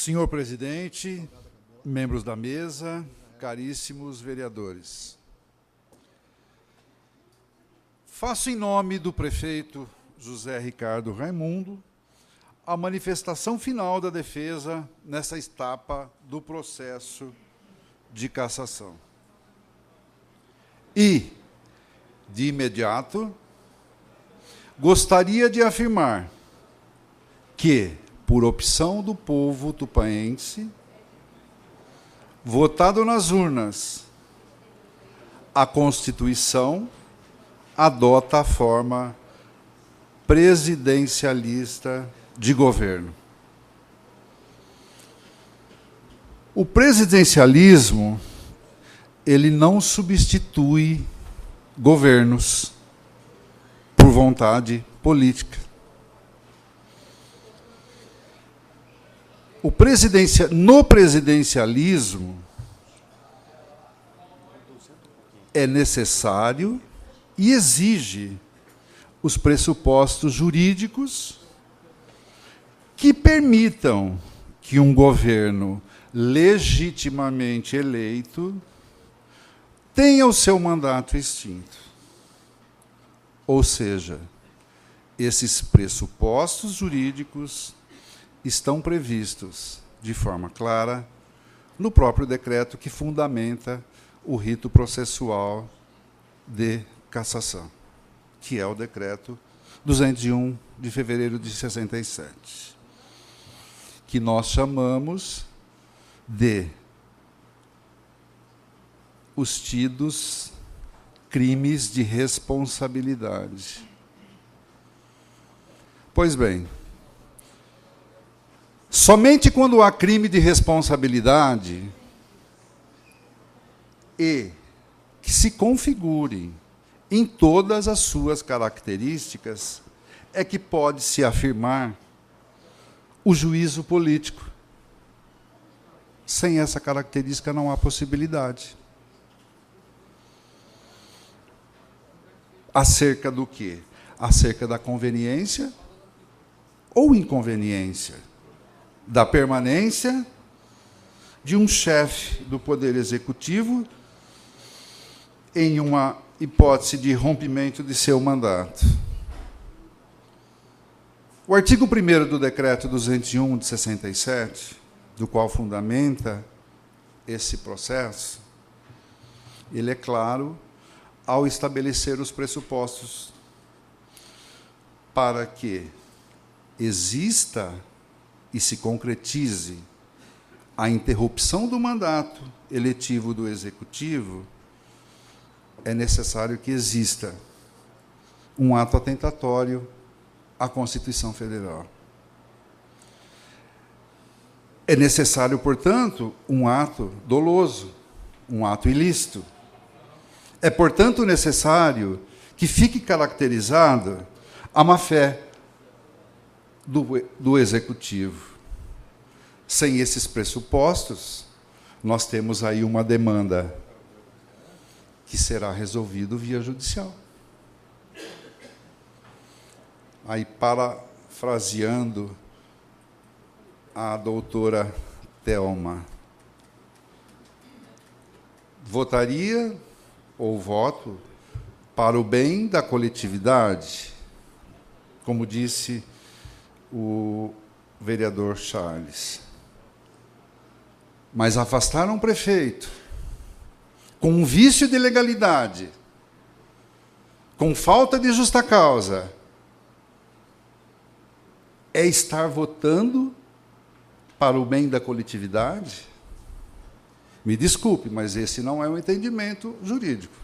Senhor presidente, membros da mesa, caríssimos vereadores. Faço em nome do prefeito José Ricardo Raimundo a manifestação final da defesa nessa etapa do processo de cassação. E, de imediato, gostaria de afirmar que, por opção do povo tupaense, votado nas urnas, a Constituição adota a forma presidencialista de governo. O presidencialismo, ele não substitui governos por vontade política. No presidencialismo, é necessário e exige os pressupostos jurídicos que permitam que um governo legitimamente eleito tenha o seu mandato extinto. Ou seja, esses pressupostos jurídicos estão previstos de forma clara no próprio decreto que fundamenta o rito processual de cassação, que é o decreto 201 de fevereiro de 67, que nós chamamos de os tidos crimes de responsabilidade. Pois bem, somente quando há crime de responsabilidade e que se configure em todas as suas características é que pode-se afirmar o juízo político. Sem essa característica não há possibilidade. Acerca do quê? Acerca da conveniência ou inconveniência da permanência de um chefe do Poder Executivo em uma hipótese de rompimento de seu mandato. O artigo 1º do Decreto 201 de 67, do qual fundamenta esse processo, ele é claro ao estabelecer os pressupostos para que exista e se concretize a interrupção do mandato eletivo do Executivo, é necessário que exista um ato atentatório à Constituição Federal. É necessário, portanto, um ato doloso, um ato ilícito. É, portanto, necessário que fique caracterizada a má-fé do Executivo. Sem esses pressupostos, nós temos aí uma demanda que será resolvida via judicial. Aí, parafraseando a doutora Thelma, votaria ou voto para o bem da coletividade, como disse o vereador Charles. Mas afastar um prefeito com um vício de legalidade, com falta de justa causa, é estar votando para o bem da coletividade? Me desculpe, mas esse não é um entendimento jurídico.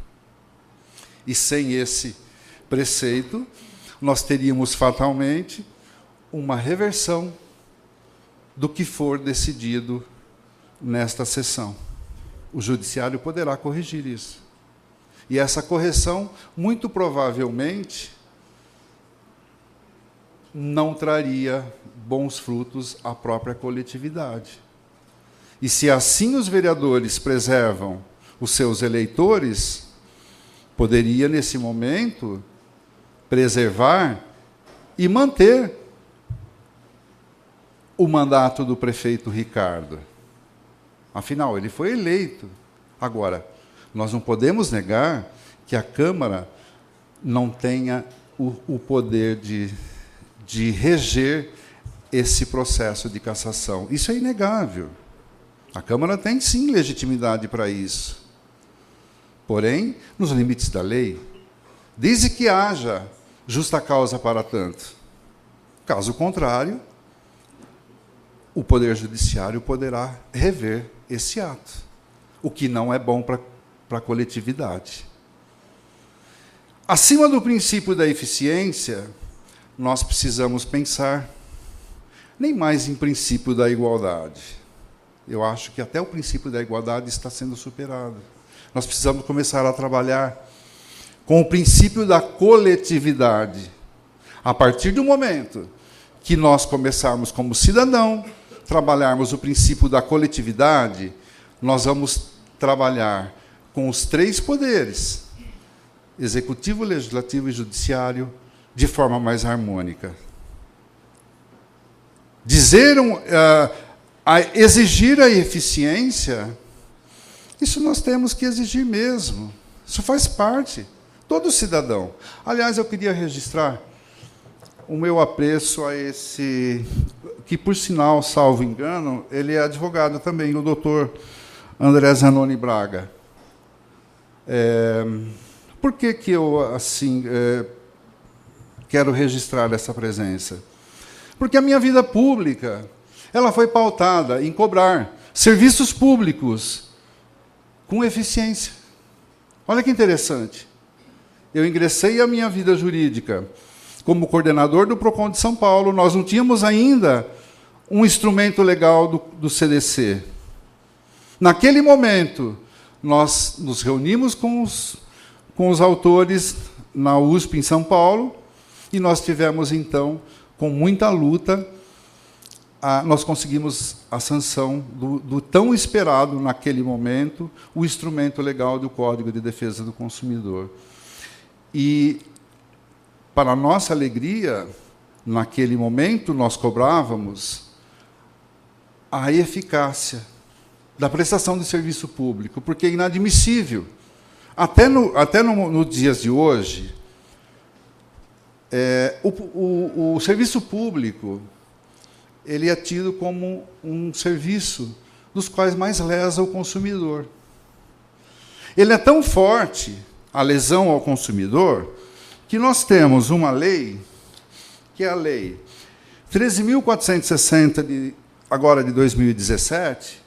E sem esse preceito, nós teríamos fatalmente uma reversão do que for decidido nesta sessão. O judiciário poderá corrigir isso. E essa correção, muito provavelmente, não traria bons frutos à própria coletividade. E se assim os vereadores preservam os seus eleitores, poderia, nesse momento, preservar e manter o mandato do prefeito Ricardo. Afinal, ele foi eleito. Agora, nós não podemos negar que a Câmara não tenha o poder de reger esse processo de cassação. Isso é inegável. A Câmara tem, sim, legitimidade para isso. Porém, nos limites da lei, desde que haja justa causa para tanto. Caso contrário, o Poder Judiciário poderá rever esse ato, o que não é bom para a coletividade. Acima do princípio da eficiência, nós precisamos pensar nem mais em princípio da igualdade. Eu acho que até o princípio da igualdade está sendo superado. Nós precisamos começar a trabalhar com o princípio da coletividade. A partir do momento que nós começarmos como cidadão, trabalharmos o princípio da coletividade, nós vamos trabalhar com os três poderes, executivo, legislativo e judiciário, de forma mais harmônica. Exigir a eficiência, isso nós temos que exigir mesmo. Isso faz parte. Todo cidadão. Aliás, eu queria registrar o meu apreço a esse, que, por sinal, salvo engano, ele é advogado também, o doutor André Zanoni Braga. Por que eu, assim, quero registrar essa presença? Porque a minha vida pública, ela foi pautada em cobrar serviços públicos com eficiência. Olha que interessante. Eu ingressei a minha vida jurídica como coordenador do PROCON de São Paulo. Nós não tínhamos ainda um instrumento legal do CDC. Naquele momento, nós nos reunimos com os autores na USP, em São Paulo, e nós tivemos, então, com muita luta, nós conseguimos a sanção do tão esperado, naquele momento, o instrumento legal do Código de Defesa do Consumidor. E, para nossa alegria, naquele momento, nós cobrávamos a eficácia da prestação de serviço público, porque é inadmissível. Até no dias de hoje, o serviço público ele é tido como um serviço dos quais mais lesa o consumidor. Ele é tão forte, a lesão ao consumidor, que nós temos uma lei, que é a Lei 13.460, agora de 2017,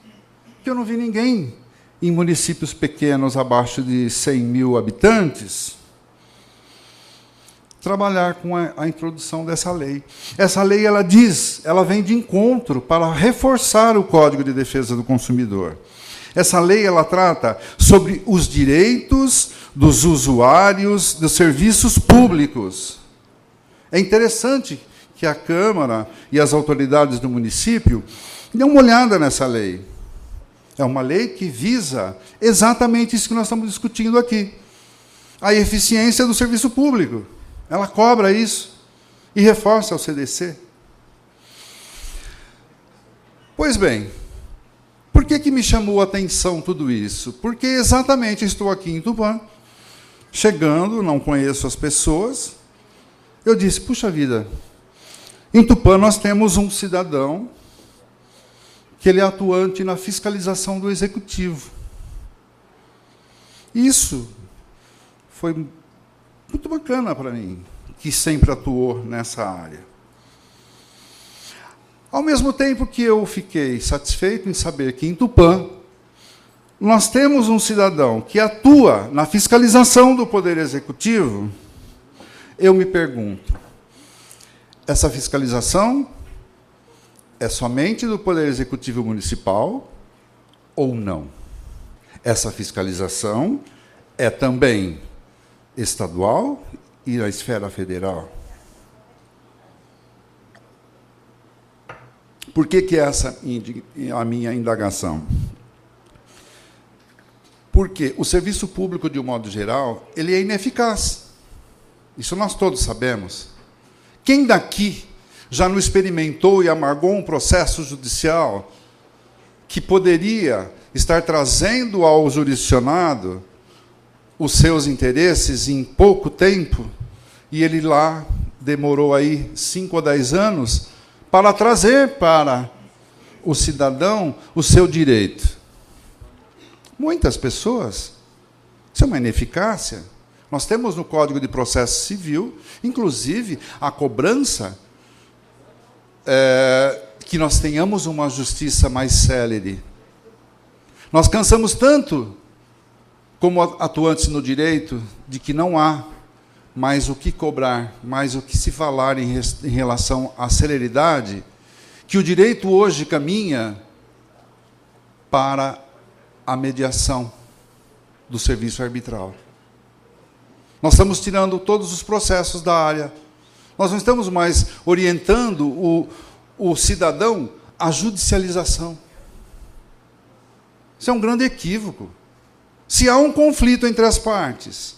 que eu não vi ninguém em municípios pequenos, abaixo de 100 mil habitantes, trabalhar com a introdução dessa lei. Essa lei, ela vem de encontro para reforçar o Código de Defesa do Consumidor. Essa lei, ela trata sobre os direitos dos usuários dos serviços públicos. É interessante que a Câmara e as autoridades do município dêem uma olhada nessa lei. É uma lei que visa exatamente isso que nós estamos discutindo aqui. A eficiência do serviço público. Ela cobra isso e reforça o CDC. Pois bem, por que me chamou a atenção tudo isso? Porque exatamente estou aqui em Tupã, chegando, não conheço as pessoas. Eu disse, puxa vida, em Tupã nós temos um cidadão que ele é atuante na fiscalização do executivo. Isso foi muito bacana para mim, que sempre atuou nessa área. Ao mesmo tempo que eu fiquei satisfeito em saber que em Tupã nós temos um cidadão que atua na fiscalização do Poder Executivo, eu me pergunto, essa fiscalização é somente do Poder Executivo Municipal ou não? Essa fiscalização é também estadual e na esfera federal? Por que essa a minha indagação? Porque o serviço público, de um modo geral, ele é ineficaz. Isso nós todos sabemos. Quem daqui já não experimentou e amargou um processo judicial que poderia estar trazendo ao jurisdicionado os seus interesses em pouco tempo, e ele lá demorou aí 5 ou 10 anos para trazer para o cidadão o seu direito? Muitas pessoas. Isso é uma ineficácia. Nós temos no Código de Processo Civil, inclusive, a cobrança que nós tenhamos uma justiça mais célere. Nós cansamos tanto, como atuantes no direito, de que não há mais o que cobrar, mais o que se falar em relação à celeridade, que o direito hoje caminha para a mediação do serviço arbitral. Nós estamos tirando todos os processos da área. Nós não estamos mais orientando o cidadão à judicialização. Isso é um grande equívoco. Se há um conflito entre as partes,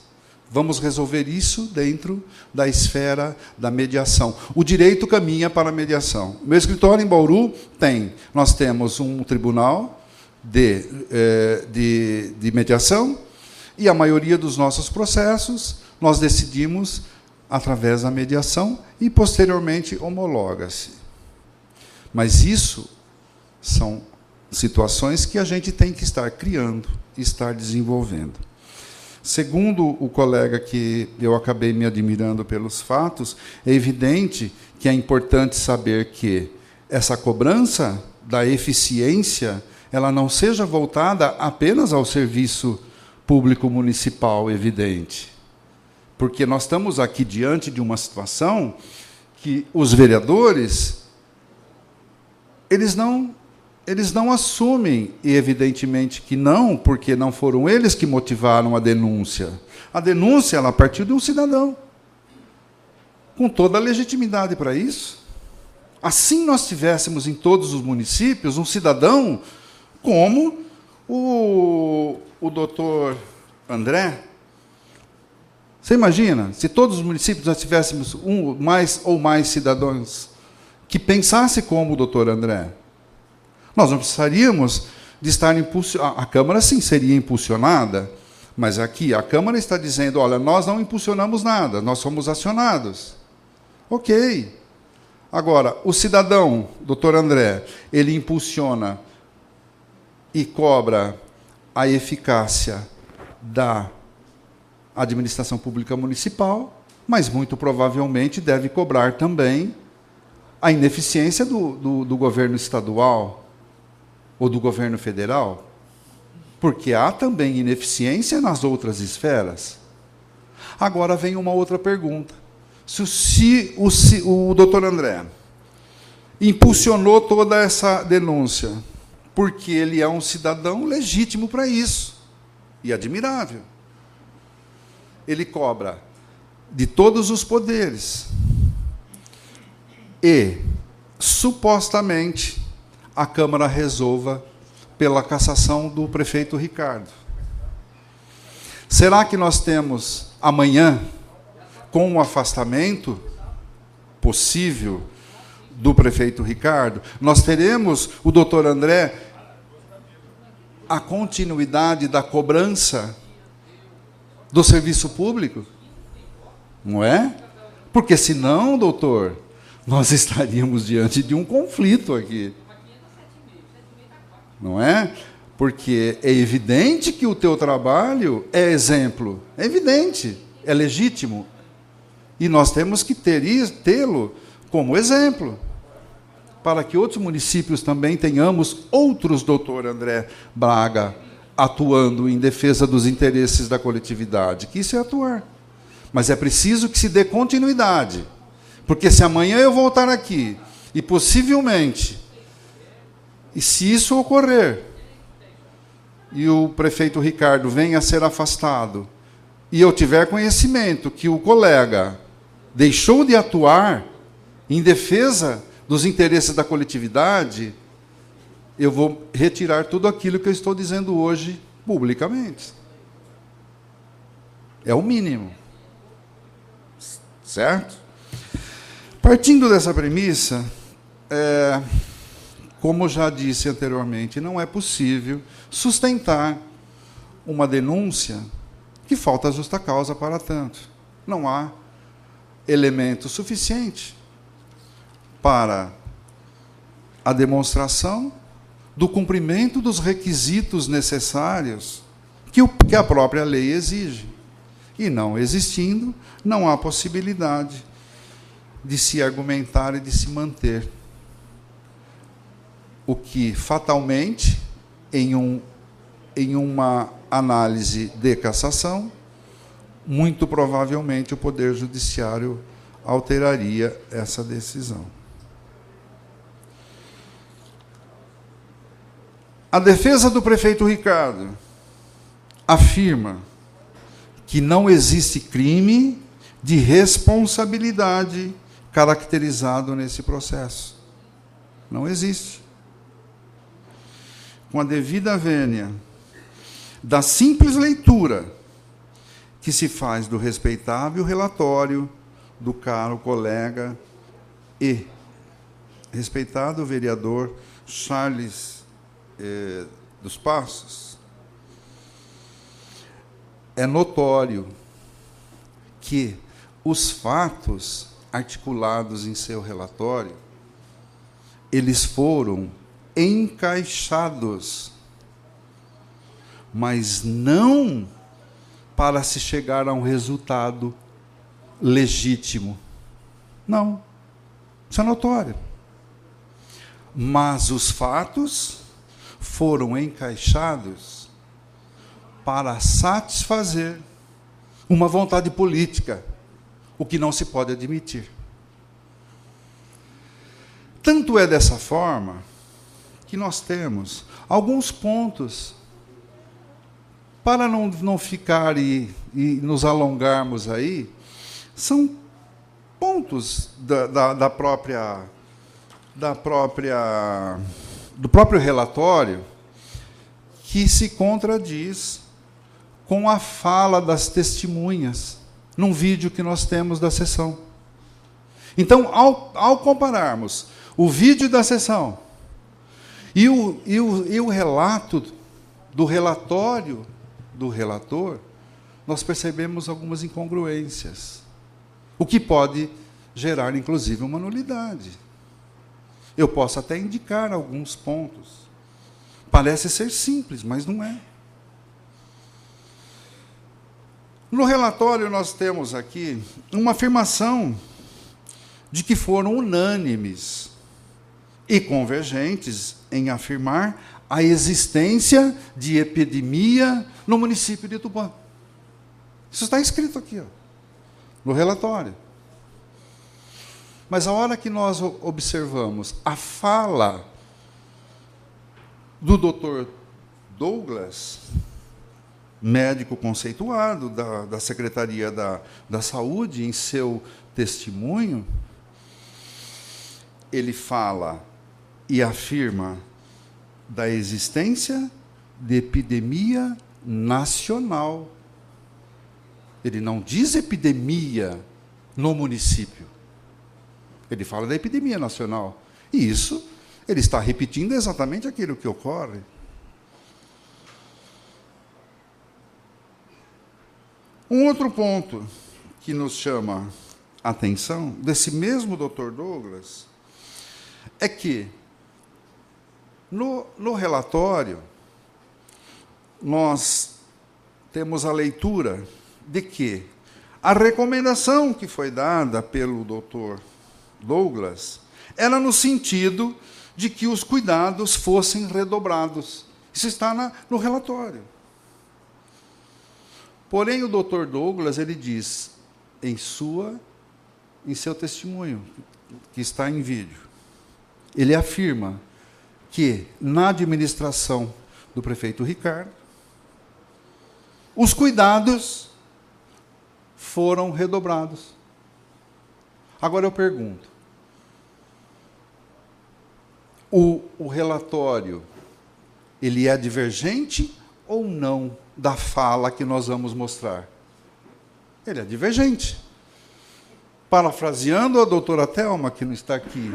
vamos resolver isso dentro da esfera da mediação. O direito caminha para a mediação. O meu escritório em Bauru nós temos um tribunal de mediação, e a maioria dos nossos processos nós decidimos através da mediação e, posteriormente, homologa-se. Mas isso são situações que a gente tem que estar criando e estar desenvolvendo. Segundo o colega que eu acabei me admirando pelos fatos, é evidente que é importante saber que essa cobrança da eficiência ela não seja voltada apenas ao serviço público municipal, evidente. Porque nós estamos aqui diante de uma situação que os vereadores eles não assumem, e evidentemente que não, porque não foram eles que motivaram a denúncia. A denúncia ela partiu de um cidadão, com toda a legitimidade para isso. Assim nós tivéssemos em todos os municípios um cidadão como o doutor André. Você imagina, se todos os municípios nós tivéssemos mais ou mais cidadãos que pensassem como o doutor André, nós não precisaríamos de estar impulsionando. A Câmara, sim, seria impulsionada, mas aqui a Câmara está dizendo, olha, nós não impulsionamos nada, nós somos acionados. Ok. Agora, o cidadão, doutor André, ele impulsiona e cobra a eficácia da administração pública municipal, mas, muito provavelmente, deve cobrar também a ineficiência do governo estadual ou do governo federal, porque há também ineficiência nas outras esferas. Agora vem uma outra pergunta. Se o doutor André impulsionou toda essa denúncia, porque ele é um cidadão legítimo para isso, e admirável. Ele cobra de todos os poderes. E, supostamente, a Câmara resolva pela cassação do prefeito Ricardo. Será que nós temos, amanhã, com o afastamento possível do prefeito Ricardo, nós teremos o doutor André a continuidade da cobrança do serviço público? Não é? Porque, senão, doutor, nós estaríamos diante de um conflito aqui. Não é? Porque é evidente que o teu trabalho é exemplo. É evidente, é legítimo. E nós temos que tê-lo como exemplo, para que outros municípios também tenhamos outros doutor André Braga atuando em defesa dos interesses da coletividade, que isso é atuar. Mas é preciso que se dê continuidade, porque se amanhã eu voltar aqui, e possivelmente, e se isso ocorrer, e o prefeito Ricardo venha a ser afastado, e eu tiver conhecimento que o colega deixou de atuar em defesa dos interesses da coletividade, eu vou retirar tudo aquilo que eu estou dizendo hoje publicamente. É o mínimo. Certo? Partindo dessa premissa, como já disse anteriormente, não é possível sustentar uma denúncia que falta justa causa para tanto. Não há elemento suficiente para a demonstração do cumprimento dos requisitos necessários que a própria lei exige. E não existindo, não há possibilidade de se argumentar e de se manter. O que, fatalmente, em uma análise de cassação, muito provavelmente o Poder Judiciário alteraria essa decisão. A defesa do prefeito Ricardo afirma que não existe crime de responsabilidade caracterizado nesse processo. Não existe. Com a devida vênia da simples leitura que se faz do respeitável relatório do caro colega e respeitado vereador Charles dos Passos, é notório que os fatos articulados em seu relatório, eles foram encaixados, mas não para se chegar a um resultado legítimo. Não. Isso é notório. Mas os fatos foram encaixados para satisfazer uma vontade política, o que não se pode admitir. Tanto é dessa forma que nós temos alguns pontos, para não ficar e nos alongarmos aí, são pontos do próprio relatório que se contradiz com a fala das testemunhas num vídeo que nós temos da sessão. Então, ao compararmos o vídeo da sessão e o relato do relatório do relator, nós percebemos algumas incongruências, o que pode gerar, inclusive, uma nulidade. Eu posso até indicar alguns pontos. Parece ser simples, mas não é. No relatório, nós temos aqui uma afirmação de que foram unânimes e convergentes em afirmar a existência de epidemia no município de Tupã. Isso está escrito aqui, no relatório. Mas a hora que nós observamos a fala do Dr. Douglas, médico conceituado da Secretaria da Saúde, em seu testemunho, ele fala e afirma da existência de epidemia nacional. Ele não diz epidemia no município. Ele fala da epidemia nacional. E isso, ele está repetindo exatamente aquilo que ocorre. Um outro ponto que nos chama a atenção, desse mesmo Dr. Douglas, é que, no relatório, nós temos a leitura de que a recomendação que foi dada pelo Dr. Douglas era no sentido de que os cuidados fossem redobrados. Isso está no relatório. Porém, o Dr. Douglas, ele diz, em seu testemunho, que está em vídeo, ele afirma que, na administração do prefeito Ricardo, os cuidados foram redobrados. Agora eu pergunto, o relatório, ele é divergente ou não da fala que nós vamos mostrar? Ele é divergente. Parafraseando a doutora Thelma, que não está aqui,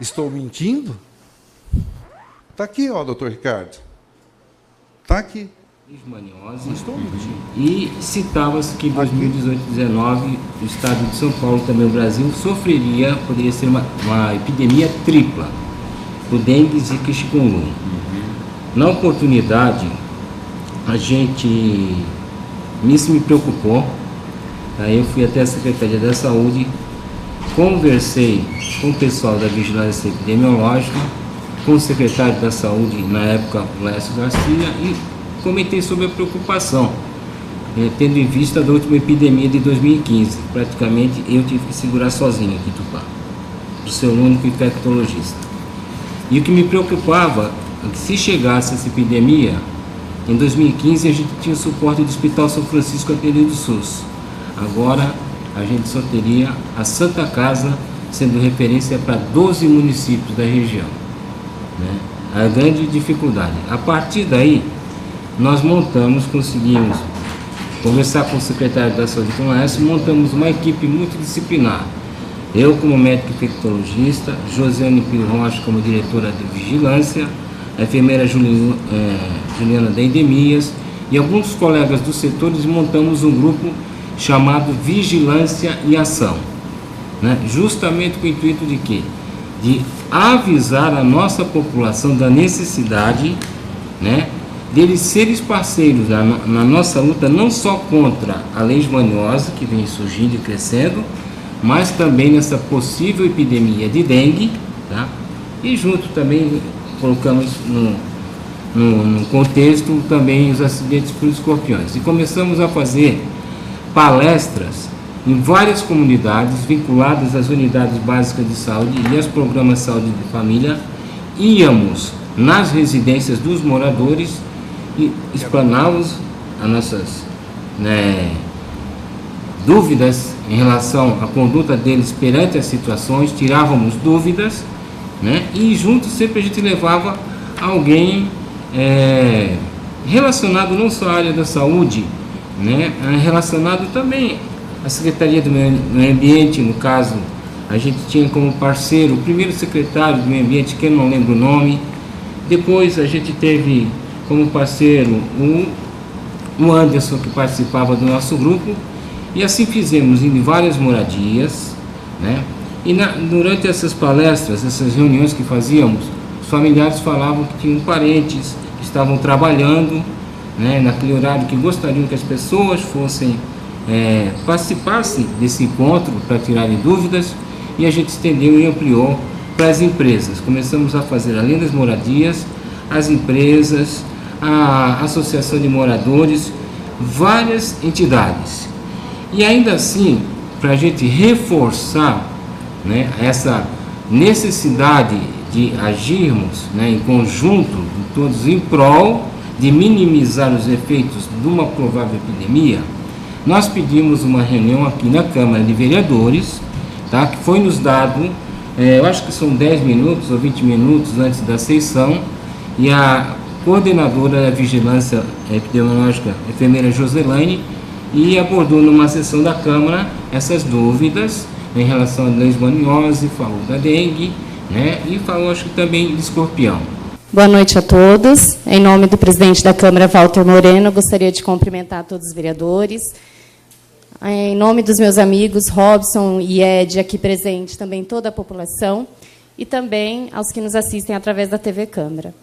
estou mentindo? Está aqui, ó, doutor Ricardo. Está aqui. Leishmaniose. Estou mentindo. E citava-se que em 2018-19 o estado de São Paulo, também o Brasil, poderia ser uma epidemia tripla, por dengue, zika e chikungunya. Na oportunidade, isso me preocupou. Aí eu fui até a Secretaria da Saúde, conversei com o pessoal da Vigilância Epidemiológica, com o secretário da Saúde, na época, Lécio Garcia, e comentei sobre a preocupação, tendo em vista da última epidemia de 2015. Praticamente eu tive que segurar sozinho aqui em Tupã, por ser o único infectologista. E o que me preocupava é que, se chegasse essa epidemia, em 2015 a gente tinha o suporte do Hospital São Francisco atendido do SUS. Agora a gente só teria a Santa Casa sendo referência para 12 municípios da região, né? A grande dificuldade. A partir daí, nós conseguimos conversar com o secretário da Saúde, com o Lécio, montamos uma equipe multidisciplinar. Eu como médico infectologista, Josiane Pires Rocha como diretora de vigilância, a enfermeira Juliana da Endemias e alguns colegas dos setores, montamos um grupo chamado Vigilância e Ação, né? Justamente com o intuito de quê? De avisar a nossa população da necessidade, né, deles serem parceiros na nossa luta, não só contra a leishmaniose, que vem surgindo e crescendo, mas também nessa possível epidemia de dengue, tá? E junto também colocamos no contexto também os acidentes por escorpiões. E começamos a fazer palestras em várias comunidades vinculadas às unidades básicas de saúde e aos programas de saúde de família. Íamos nas residências dos moradores e explanávamos as nossas, dúvidas em relação à conduta deles perante as situações, tirávamos dúvidas, né? E junto sempre a gente levava alguém relacionado não só à área da saúde, né, relacionado também à Secretaria do Meio Ambiente. No caso, a gente tinha como parceiro o primeiro secretário do Meio Ambiente, que eu não lembro o nome. Depois a gente teve como parceiro o Anderson, que participava do nosso grupo, e assim fizemos em várias moradias, né? E durante essas palestras, essas reuniões que fazíamos, os familiares falavam que tinham parentes que estavam trabalhando, né, naquele horário, que gostariam que as pessoas participassem desse encontro para tirarem dúvidas, e a gente estendeu e ampliou para as empresas. Começamos a fazer, além das moradias, as empresas, a associação de moradores, várias entidades. E ainda assim, para a gente reforçar, né, essa necessidade de agirmos, né, em conjunto, todos em prol de minimizar os efeitos de uma provável epidemia, nós pedimos uma reunião aqui na Câmara de Vereadores, tá, que foi nos dado, eu acho que são 10 minutos ou 20 minutos antes da sessão, e a coordenadora da Vigilância Epidemiológica, a enfermeira Joselane, e abordou numa sessão da Câmara essas dúvidas em relação à leishmaniose, falou da dengue, né, e falou, acho que também de escorpião. Boa noite a todos. Em nome do presidente da Câmara, Walter Moreno, gostaria de cumprimentar todos os vereadores. Em nome dos meus amigos Robson e Ed, aqui presente, também toda a população, e também aos que nos assistem através da TV Câmara.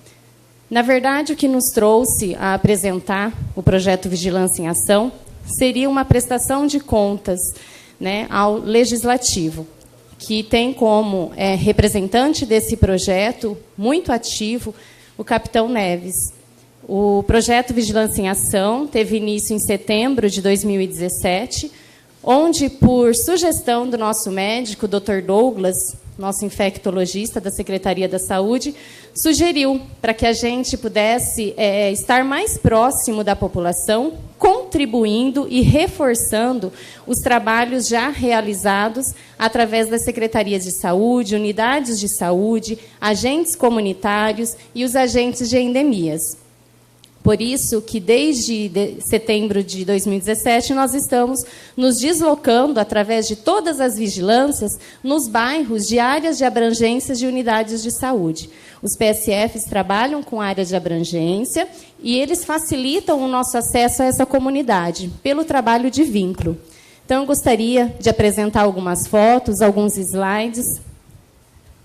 Na verdade, o que nos trouxe a apresentar o projeto Vigilância em Ação seria uma prestação de contas, né, ao Legislativo, que tem como representante desse projeto, muito ativo, o capitão Neves. O projeto Vigilância em Ação teve início em setembro de 2017, onde, por sugestão do nosso médico, Dr. Douglas, nosso infectologista da Secretaria da Saúde, sugeriu para que a gente pudesse estar mais próximo da população, contribuindo e reforçando os trabalhos já realizados através das secretarias de saúde, unidades de saúde, agentes comunitários e os agentes de endemias. Por isso que, desde setembro de 2017, nós estamos nos deslocando, através de todas as vigilâncias, nos bairros de áreas de abrangência de unidades de saúde. Os PSFs trabalham com áreas de abrangência e eles facilitam o nosso acesso a essa comunidade, pelo trabalho de vínculo. Então, eu gostaria de apresentar algumas fotos, alguns slides.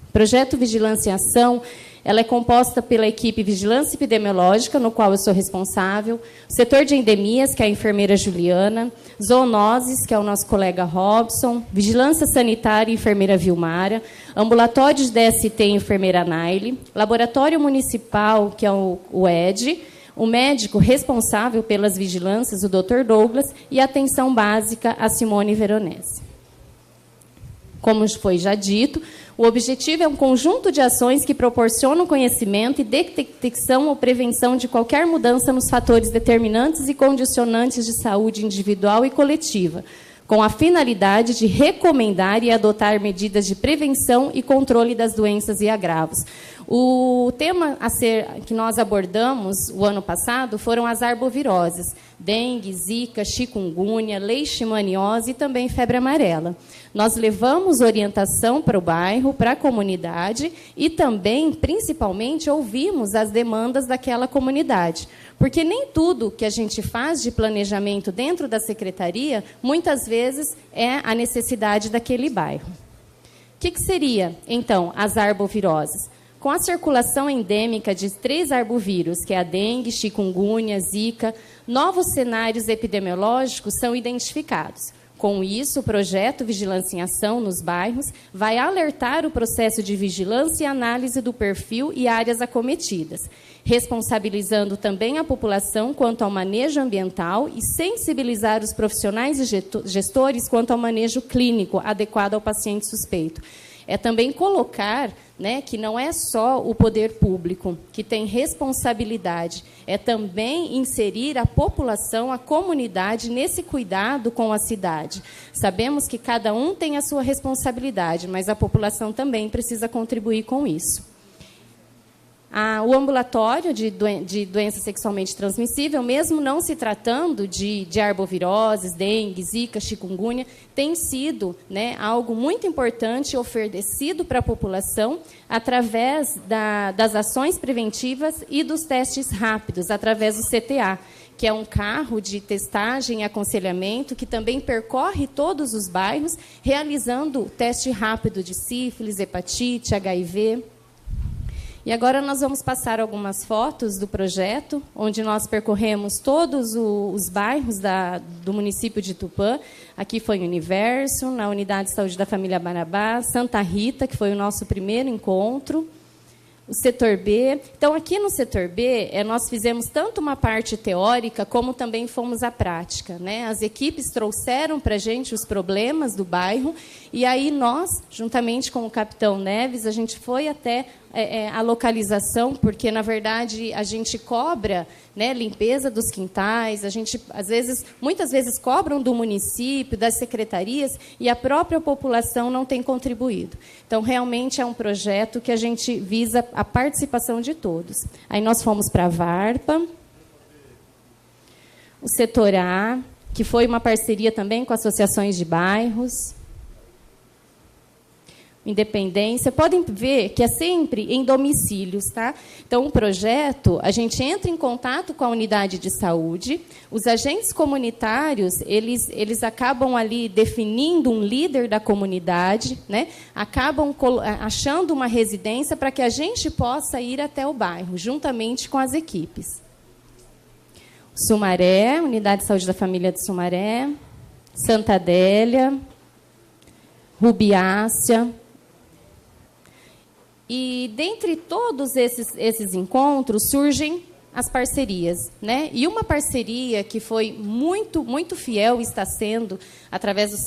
O projeto Vigilância em Ação, ela é composta pela equipe Vigilância Epidemiológica, no qual eu sou responsável, o setor de endemias, que é a enfermeira Juliana, zoonoses, que é o nosso colega Robson, Vigilância Sanitária, enfermeira Vilmara, ambulatório de DST, enfermeira Naile, laboratório municipal, que é o ED, o médico responsável pelas vigilâncias, o Dr. Douglas, e a atenção básica, a Simone Veronese. Como foi já dito, o objetivo é um conjunto de ações que proporcionam conhecimento e detecção ou prevenção de qualquer mudança nos fatores determinantes e condicionantes de saúde individual e coletiva, com a finalidade de recomendar e adotar medidas de prevenção e controle das doenças e agravos. O tema que nós abordamos o ano passado foram as arboviroses, dengue, zika, chikungunya, leishmaniose e também febre amarela. Nós levamos orientação para o bairro, para a comunidade e também, principalmente, ouvimos as demandas daquela comunidade. Porque nem tudo que a gente faz de planejamento dentro da secretaria, muitas vezes, é a necessidade daquele bairro. O que seria, então, as arboviroses? Com a circulação endêmica de 3 arbovírus, que é a dengue, chikungunya, zika, novos cenários epidemiológicos são identificados. Com isso, o projeto Vigilância em Ação nos bairros vai alertar o processo de vigilância e análise do perfil e áreas acometidas, responsabilizando também a população quanto ao manejo ambiental e sensibilizar os profissionais e gestores quanto ao manejo clínico adequado ao paciente suspeito. É também colocar, né, que não é só o poder público que tem responsabilidade, é também inserir a população, a comunidade, nesse cuidado com a cidade. Sabemos que cada um tem a sua responsabilidade, mas a população também precisa contribuir com isso. O ambulatório de doença sexualmente transmissível, mesmo não se tratando de arboviroses, dengue, zika, chikungunya, tem sido, né, algo muito importante oferecido para a população através das ações preventivas e dos testes rápidos, através do CTA, que é um carro de testagem e aconselhamento que também percorre todos os bairros, realizando teste rápido de sífilis, hepatite, HIV. E agora nós vamos passar algumas fotos do projeto, onde nós percorremos todos os bairros do município de Tupã. Aqui foi o Universo, na Unidade de Saúde da Família Barabá, Santa Rita, que foi o nosso primeiro encontro, o setor B. Então, aqui no setor B, nós fizemos tanto uma parte teórica, como também fomos à prática, né? As equipes trouxeram para a gente os problemas do bairro, e aí nós, juntamente com o capitão Neves, a gente foi até a localização, porque, na verdade, a gente cobra, né, limpeza dos quintais, a gente, muitas vezes, cobram do município, das secretarias, e a própria população não tem contribuído. Então, realmente, é um projeto que a gente visa a participação de todos. Aí nós fomos para a Varpa, o setor A, que foi uma parceria também com associações de bairros, Independência. Podem ver que é sempre em domicílios, tá? Então, o projeto, a gente entra em contato com a unidade de saúde, os agentes comunitários, eles acabam ali definindo um líder da comunidade, né? Acabam achando uma residência para que a gente possa ir até o bairro, juntamente com as equipes. Sumaré, Unidade de Saúde da Família de Sumaré, Santa Adélia, Rubiácea. E, dentre todos esses encontros, surgem as parcerias, né? E uma parceria que foi muito, muito fiel, está sendo,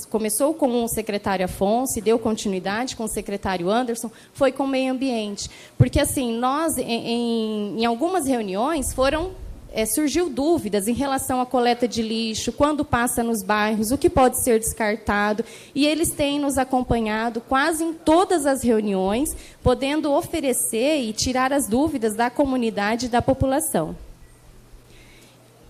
começou com o secretário Afonso e deu continuidade com o secretário Anderson, foi com o meio ambiente. Porque, assim, nós, em algumas reuniões, surgiu dúvidas em relação à coleta de lixo, quando passa nos bairros, o que pode ser descartado, e eles têm nos acompanhado quase em todas as reuniões, podendo oferecer e tirar as dúvidas da comunidade e da população.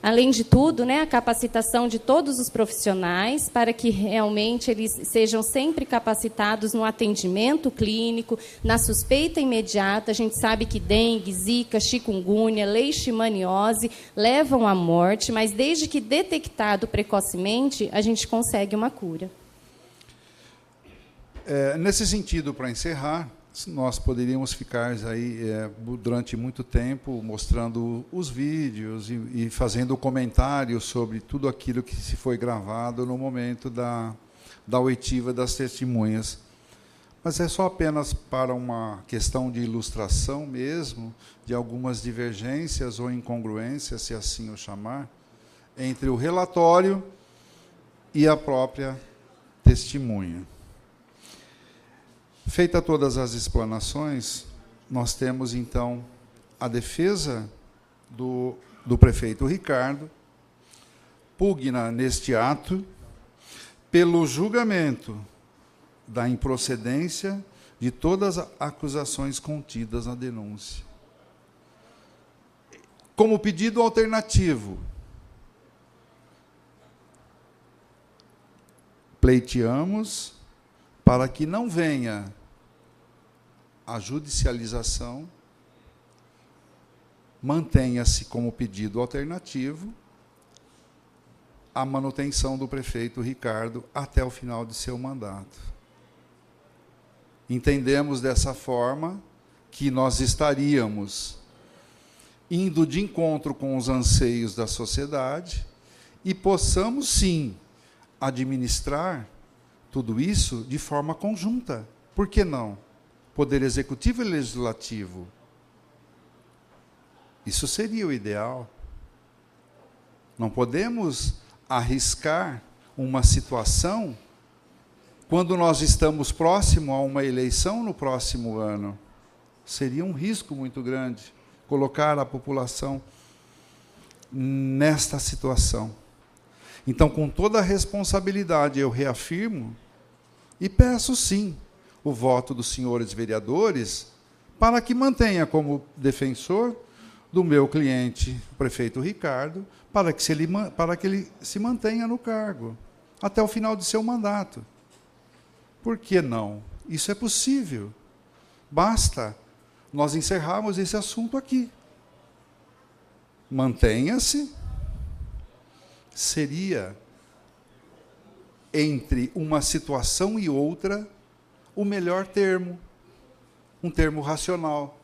Além de tudo, né, a capacitação de todos os profissionais para que realmente eles sejam sempre capacitados no atendimento clínico, na suspeita imediata. A gente sabe que dengue, zika, chikungunya, leishmaniose levam à morte, mas desde que detectado precocemente, a gente consegue uma cura. Nesse sentido, para encerrar, nós poderíamos ficar aí durante muito tempo mostrando os vídeos e fazendo comentários sobre tudo aquilo que se foi gravado no momento da oitiva das testemunhas. Mas é só apenas para uma questão de ilustração mesmo, de algumas divergências ou incongruências, se assim o chamar, entre o relatório e a própria testemunha. Feita todas as explanações, nós temos, então, a defesa do prefeito Ricardo, pugna neste ato pelo julgamento da improcedência de todas as acusações contidas na denúncia. Como pedido alternativo, pleiteamos para que não venha a judicialização, mantenha-se como pedido alternativo a manutenção do prefeito Ricardo até o final de seu mandato. Entendemos dessa forma que nós estaríamos indo de encontro com os anseios da sociedade e possamos, sim, administrar tudo isso de forma conjunta. Por que não? Poder Executivo e Legislativo. Isso seria o ideal. Não podemos arriscar uma situação quando nós estamos próximo a uma eleição no próximo ano. Seria um risco muito grande colocar a população nesta situação. Então, com toda a responsabilidade, eu reafirmo e peço, sim, o voto dos senhores vereadores para que mantenha como defensor do meu cliente, o prefeito Ricardo, para que ele se mantenha no cargo até o final de seu mandato. Por que não? Isso é possível. Basta nós encerrarmos esse assunto aqui. Mantenha-se. Seria, entre uma situação e outra, o melhor termo, um termo racional.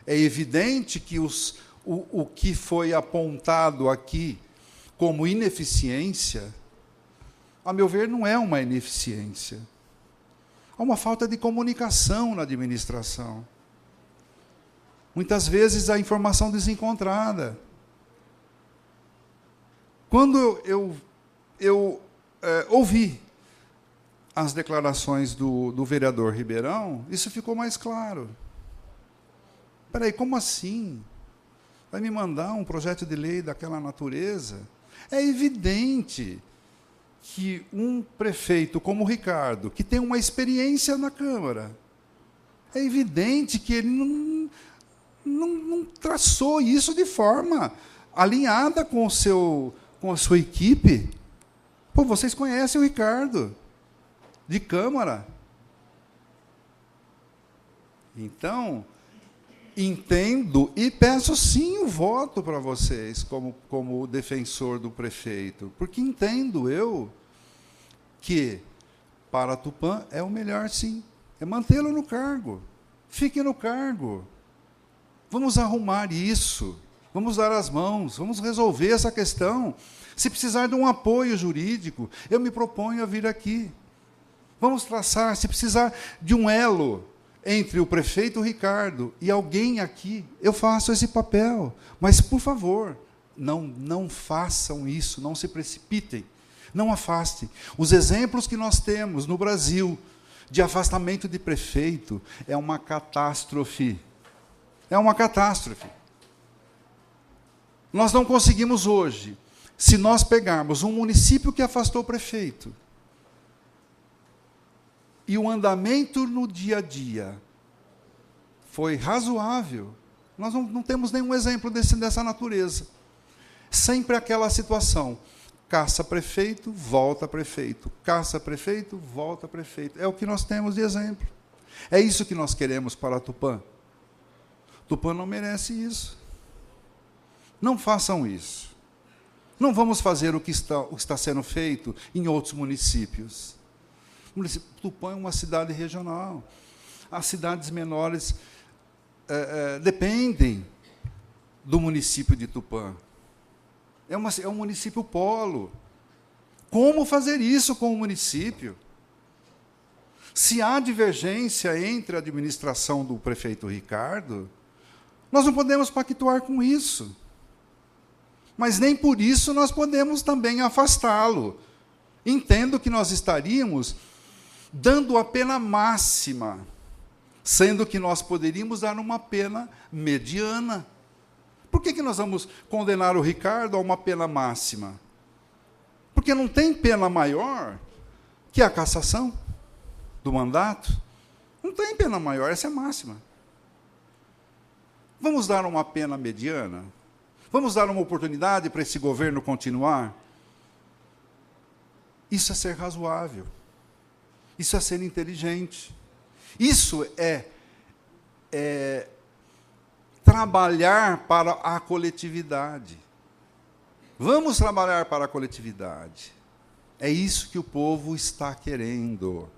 É evidente que o que foi apontado aqui como ineficiência, a meu ver, não é uma ineficiência. Há uma falta de comunicação na administração. Muitas vezes a informação desencontrada. Quando eu ouvi as declarações do vereador Ribeirão, isso ficou mais claro. Espera aí, como assim? Vai me mandar um projeto de lei daquela natureza? É evidente que um prefeito como o Ricardo, que tem uma experiência na Câmara, é evidente que ele não traçou isso de forma alinhada com a sua equipe. Pô, vocês conhecem o Ricardo, de Câmara. Então, entendo e peço, sim, o voto para vocês, como defensor do prefeito, porque entendo eu que, para Tupã, é o melhor, sim, é mantê-lo no cargo. Fique no cargo. Vamos arrumar isso. Vamos dar as mãos, vamos resolver essa questão. Se precisar de um apoio jurídico, eu me proponho a vir aqui. Vamos traçar, se precisar de um elo entre o prefeito Ricardo e alguém aqui, eu faço esse papel. Mas, por favor, não façam isso, não se precipitem, não afastem. Os exemplos que nós temos no Brasil de afastamento de prefeito é uma catástrofe. É uma catástrofe. Nós não conseguimos hoje, se nós pegarmos um município que afastou o prefeito, e o andamento no dia a dia foi razoável, nós não temos nenhum exemplo dessa natureza. Sempre aquela situação. Caça prefeito, volta prefeito. Caça prefeito, volta prefeito. É o que nós temos de exemplo. É isso que nós queremos para Tupã. Tupã não merece isso. Não façam isso. Não vamos fazer o que está sendo feito em outros municípios. Tupã é uma cidade regional. As cidades menores dependem do município de Tupã. É um município polo. Como fazer isso com o município? Se há divergência entre a administração do prefeito Ricardo, nós não podemos pactuar com isso. Mas nem por isso nós podemos também afastá-lo. Entendo que nós estaríamos dando a pena máxima, sendo que nós poderíamos dar uma pena mediana. Por que nós vamos condenar o Ricardo a uma pena máxima? Porque não tem pena maior que a cassação do mandato. Não tem pena maior, essa é a máxima. Vamos dar uma pena mediana? Vamos dar uma oportunidade para esse governo continuar? Isso é ser razoável. Isso é ser inteligente. Isso é trabalhar para a coletividade. Vamos trabalhar para a coletividade. É isso que o povo está querendo.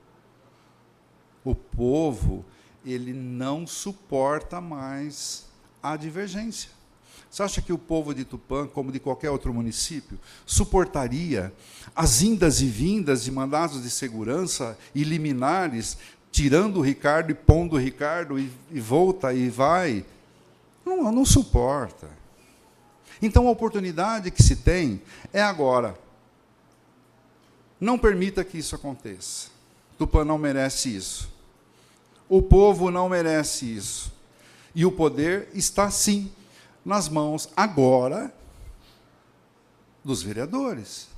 O povo, ele não suporta mais a divergência. Você acha que o povo de Tupã, como de qualquer outro município, suportaria as indas e vindas de mandados de segurança e liminares, tirando o Ricardo e pondo o Ricardo, e volta e vai? Não suporta. Então, a oportunidade que se tem é agora. Não permita que isso aconteça. Tupã não merece isso. O povo não merece isso. E o poder está, sim, nas mãos, agora, dos vereadores.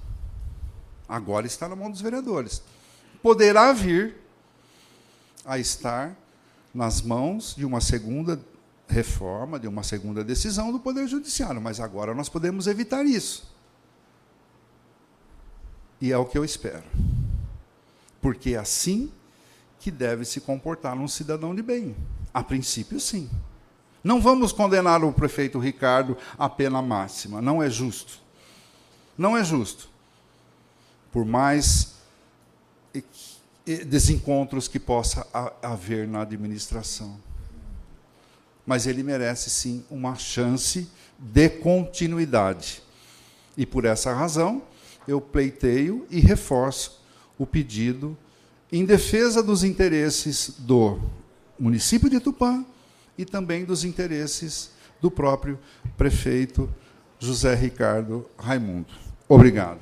Agora está na mão dos vereadores. Poderá vir a estar nas mãos de uma segunda reforma, de uma segunda decisão do Poder Judiciário, mas agora nós podemos evitar isso. E é o que eu espero. Porque é assim que deve se comportar um cidadão de bem. A princípio, sim. Não vamos condenar o prefeito Ricardo à pena máxima. Não é justo. Não é justo. Por mais desencontros que possa haver na administração. Mas ele merece, sim, uma chance de continuidade. E, por essa razão, eu pleiteio e reforço o pedido em defesa dos interesses do município de Tupã e também dos interesses do próprio prefeito José Ricardo Raimundo. Obrigado.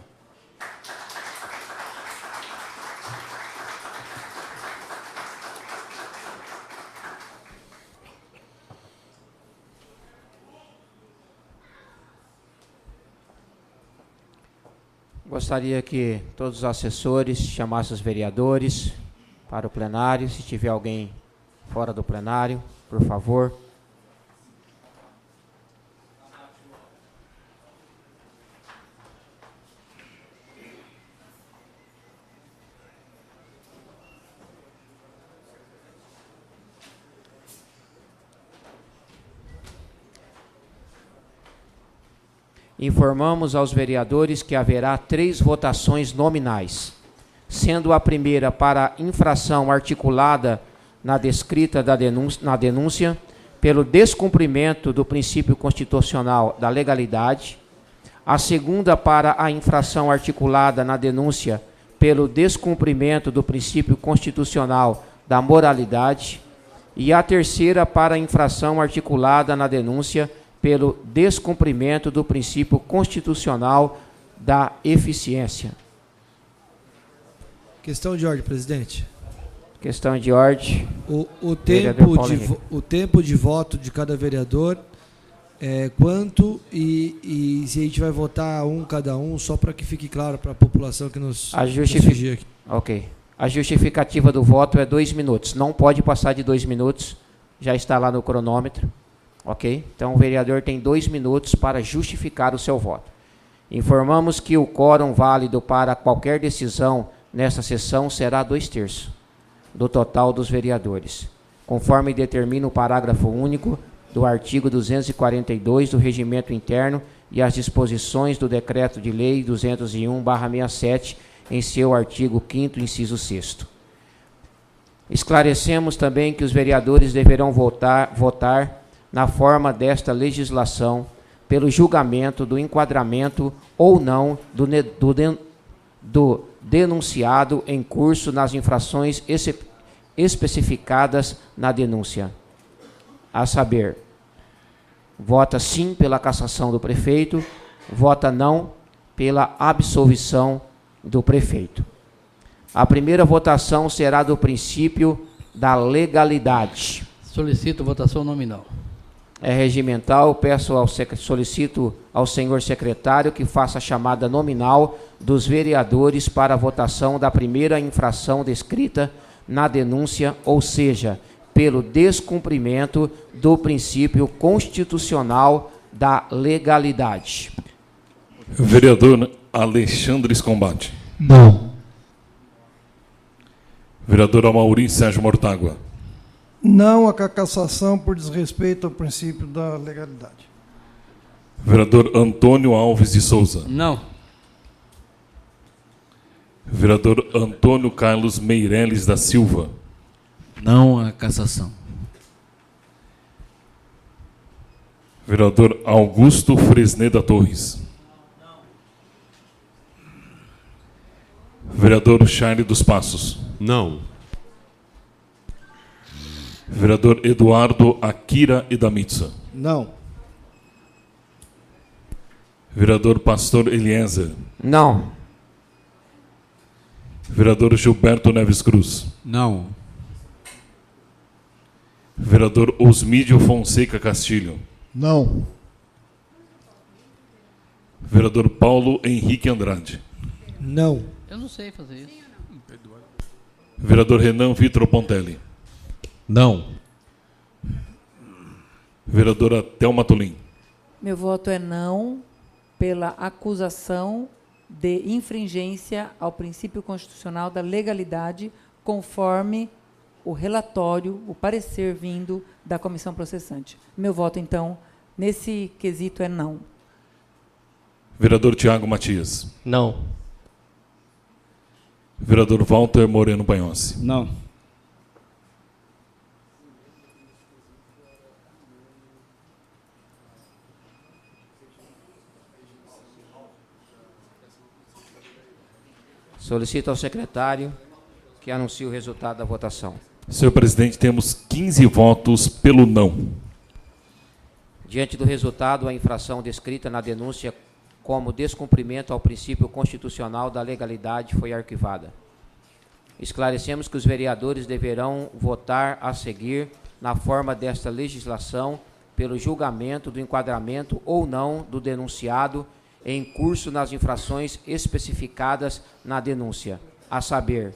Gostaria que todos os assessores chamassem os vereadores para o plenário. Se tiver alguém fora do plenário, por favor. Informamos aos vereadores que haverá 3 votações nominais, sendo a primeira para infração articulada na descrita na denúncia pelo descumprimento do princípio constitucional da legalidade, a segunda para a infração articulada na denúncia pelo descumprimento do princípio constitucional da moralidade e a terceira para a infração articulada na denúncia pelo descumprimento do princípio constitucional da eficiência. Questão de ordem, presidente. Questão de ordem. O tempo de voto de cada vereador é quanto e se a gente vai votar cada um, só para que fique claro para a população que nos prestigia aqui. Ok. A justificativa do voto é 2 minutos. Não pode passar de 2 minutos. Já está lá no cronômetro. Ok? Então o vereador tem 2 minutos para justificar o seu voto. Informamos que o quórum válido para qualquer decisão nesta sessão será 2/3 do total dos vereadores, conforme determina o parágrafo único do artigo 242 do Regimento Interno e as disposições do Decreto de Lei 201/67, em seu artigo 5º, inciso 6º. Esclarecemos também que os vereadores deverão votar na forma desta legislação pelo julgamento do enquadramento ou não do denunciado em curso nas infrações especificadas na denúncia. A saber, vota sim pela cassação do prefeito, vota não pela absolvição do prefeito. A primeira votação será do princípio da legalidade. Solicito votação nominal. É regimental, solicito ao senhor secretário que faça a chamada nominal dos vereadores para a votação da primeira infração descrita na denúncia, ou seja, pelo descumprimento do princípio constitucional da legalidade. Vereador Alexandre Scombate. Não. Vereador Amaury Sérgio Mortágua. Não a cassação por desrespeito ao princípio da legalidade. Vereador Antônio Alves de Souza. Não. Vereador Antônio Carlos Meireles da Silva. Não a cassação. Vereador Augusto Fresneda Torres. Vereador Charles dos Passos. Não. Vereador Eduardo Akira Idamitsu. Não. Vereador Pastor Eliezer. Não. Vereador Gilberto Neves Cruz. Não. Vereador Osmídio Fonseca Castilho. Não. Vereador Paulo Henrique Andrade. Não. Eu não sei fazer isso. Vereador Renan Vitor Pontelli. Não. Vereadora Thelma Tolim. Meu voto é não pela acusação de infringência ao princípio constitucional da legalidade, conforme o relatório, o parecer vindo da comissão processante. Meu voto, então, nesse quesito é não. Vereador Tiago Matias. Não. Vereador Walter Moreno Banhossi. Não. Solicito ao secretário que anuncie o resultado da votação. Senhor presidente, temos 15 votos pelo não. Diante do resultado, a infração descrita na denúncia como descumprimento ao princípio constitucional da legalidade foi arquivada. Esclarecemos que os vereadores deverão votar a seguir, na forma desta legislação, pelo julgamento do enquadramento ou não do denunciado em curso nas infrações especificadas na denúncia, a saber,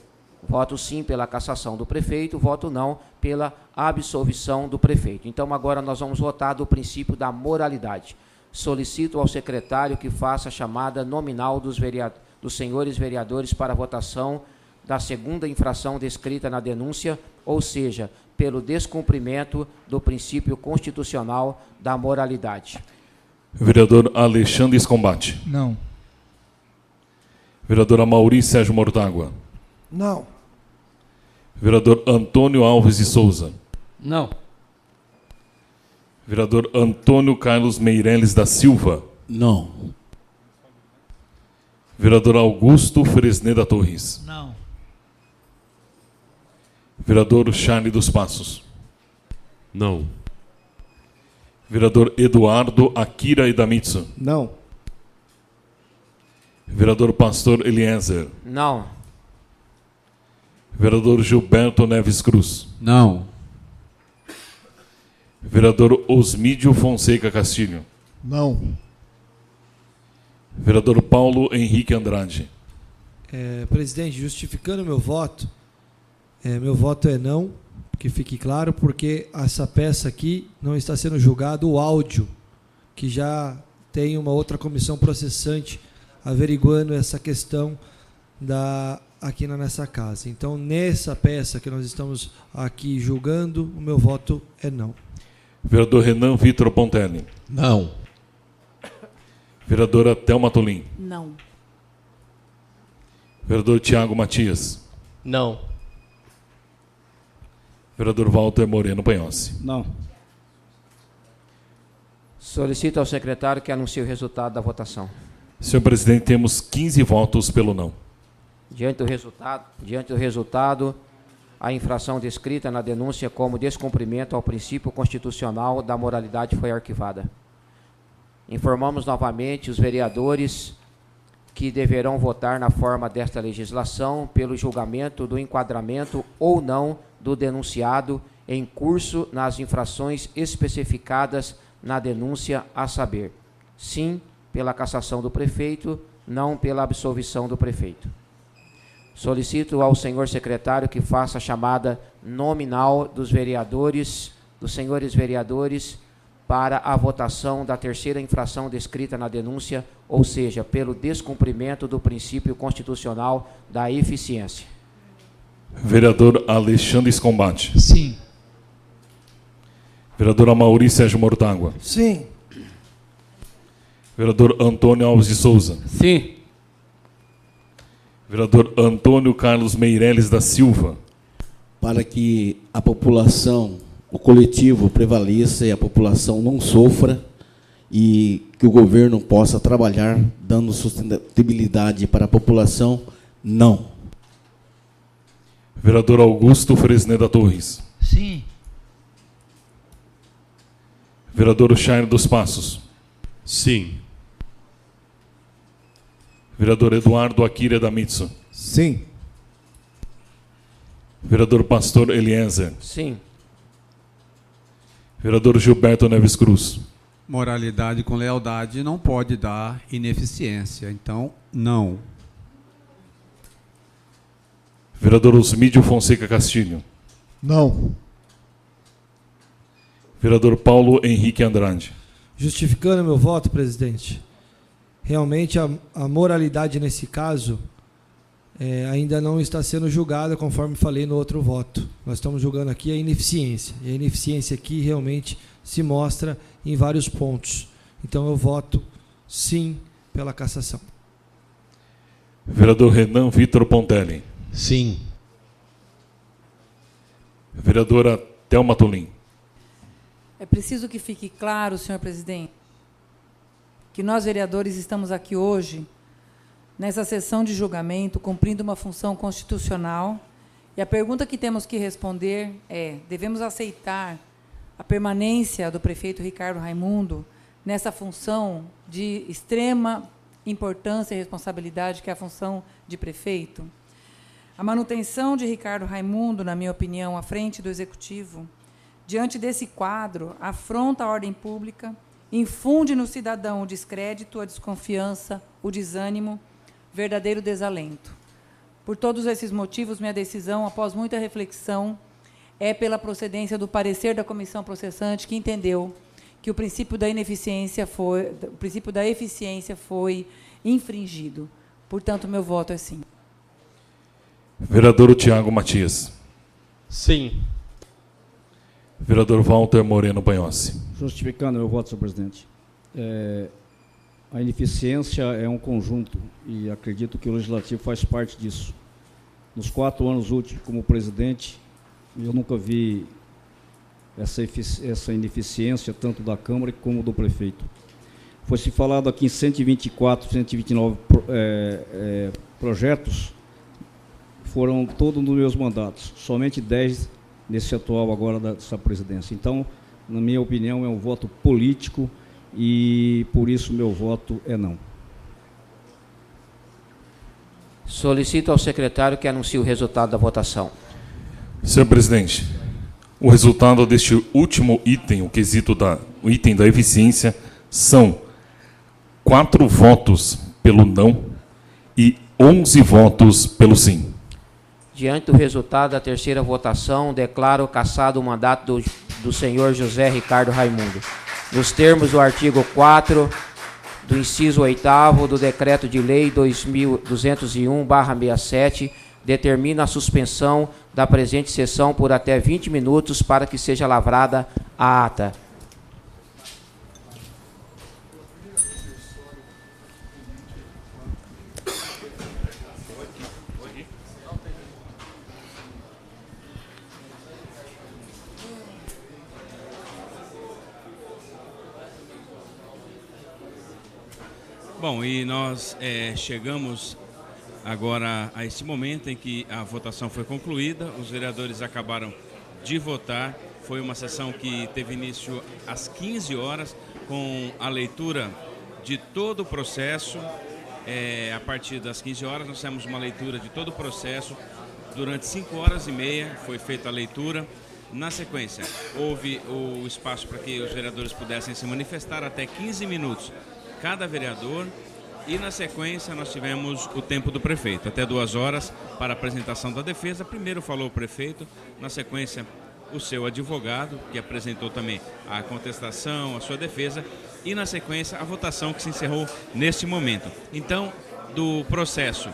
voto sim pela cassação do prefeito, voto não pela absolvição do prefeito. Então, agora nós vamos votar do princípio da moralidade. Solicito ao secretário que faça a chamada nominal dos senhores vereadores para a votação da segunda infração descrita na denúncia, ou seja, pelo descumprimento do princípio constitucional da moralidade. Vereador Alexandre Scombate. Não. Vereador Amaury Sérgio Mortágua. Não. Vereador Antônio Alves de Souza. Não. Vereador Antônio Carlos Meireles da Silva. Não. Vereador Augusto Fresneda Torres. Não. Vereador Charles dos Passos. Não. Vereador Eduardo Akira Idamitsu. Não. Vereador Pastor Eliezer. Não. Vereador Gilberto Neves Cruz. Não. Vereador Osmídio Fonseca Castilho. Não. Vereador Paulo Henrique Andrade. Presidente, justificando meu voto é não, que fique claro, porque essa peça aqui não está sendo julgado o áudio, que já tem uma outra comissão processante averiguando essa questão aqui nessa casa. Então, nessa peça que nós estamos aqui julgando, o meu voto é não. Vereador Renan Vitor Pontelli. Não. Vereadora Thelma Tolim. Não. Vereador Tiago Matias. Não. Vereador Walter Moreno Panhossi. Não. Solicito ao secretário que anuncie o resultado da votação. Senhor presidente, temos 15 votos pelo não. Diante do resultado, a infração descrita na denúncia como descumprimento ao princípio constitucional da moralidade foi arquivada. Informamos novamente os vereadores que deverão votar na forma desta legislação pelo julgamento do enquadramento ou não do denunciado em curso nas infrações especificadas na denúncia, a saber, sim, pela cassação do prefeito, não pela absolvição do prefeito. Solicito ao senhor secretário que faça a chamada nominal dos vereadores, dos senhores vereadores, para a votação da terceira infração descrita na denúncia, ou seja, pelo descumprimento do princípio constitucional da eficiência. Vereador Alexandre Escombate. Sim. Vereador Amaury Sérgio Mortágua. Sim. Vereador Antônio Alves de Souza. Sim. Vereador Antônio Carlos Meireles da Silva. Para que a população, o coletivo prevaleça e a população não sofra e que o governo possa trabalhar dando sustentabilidade para a população, não. Vereador Augusto Fresneda Torres. Sim. Vereador Chair dos Passos. Sim. Vereador Eduardo Akira Damitsu. Sim. Vereador Pastor Eliezer. Sim. Vereador Gilberto Neves Cruz. Moralidade com lealdade não pode dar ineficiência, então, não. Vereador Osmídio Fonseca Castilho. Não. Vereador Paulo Henrique Andrade. Justificando meu voto, presidente, realmente a moralidade nesse caso ainda não está sendo julgada, conforme falei no outro voto. Nós estamos julgando aqui a ineficiência. E a ineficiência aqui realmente se mostra em vários pontos. Então eu voto sim pela cassação. Vereador Renan Vitor Pontelli. Sim. Vereadora Thelma Tolim. É preciso que fique claro, senhor presidente, que nós, vereadores, estamos aqui hoje, nessa sessão de julgamento, cumprindo uma função constitucional, e a pergunta que temos que responder é: devemos aceitar a permanência do prefeito Ricardo Raimundo nessa função de extrema importância e responsabilidade, que é a função de prefeito? A manutenção de Ricardo Raimundo, na minha opinião, à frente do Executivo, diante desse quadro, afronta a ordem pública, infunde no cidadão o descrédito, a desconfiança, o desânimo, verdadeiro desalento. Por todos esses motivos, minha decisão, após muita reflexão, é pela procedência do parecer da comissão processante, que entendeu que o princípio da eficiência foi infringido. Portanto, meu voto é sim. Vereador Tiago Matias. Sim. Vereador Walter Moreno Panhossi. Justificando meu voto, senhor presidente. A ineficiência é um conjunto e acredito que o Legislativo faz parte disso. Nos 4 anos últimos como presidente, eu nunca vi essa ineficiência, tanto da Câmara como do prefeito. Foi-se falado aqui em 124, 129 projetos, foram todos nos meus mandatos, somente 10 nesse atual agora dessa presidência. Então, na minha opinião, é um voto político e, por isso, meu voto é não. Solicito ao secretário que anuncie o resultado da votação. Senhor presidente, o resultado deste último item, o item da eficiência, são 4 votos pelo não e 11 votos pelo sim. Diante do resultado da terceira votação, declaro cassado o mandato do senhor José Ricardo Raimundo. Nos termos do artigo 4 do inciso 8º do Decreto de Lei 2201/67, determina a suspensão da presente sessão por até 20 minutos para que seja lavrada a ata. Bom, e nós chegamos agora a esse momento em que a votação foi concluída, os vereadores acabaram de votar. Foi uma sessão que teve início às 15 horas, com a leitura de todo o processo. A partir das 15 horas nós temos uma leitura de todo o processo. Durante 5 horas e meia foi feita a leitura. Na sequência, houve o espaço para que os vereadores pudessem se manifestar até 15 minutos cada vereador, e na sequência nós tivemos o tempo do prefeito, até 2 horas para a apresentação da defesa. Primeiro falou o prefeito, na sequência o seu advogado, que apresentou também a contestação, a sua defesa, e na sequência a votação que se encerrou neste momento. Então, do processo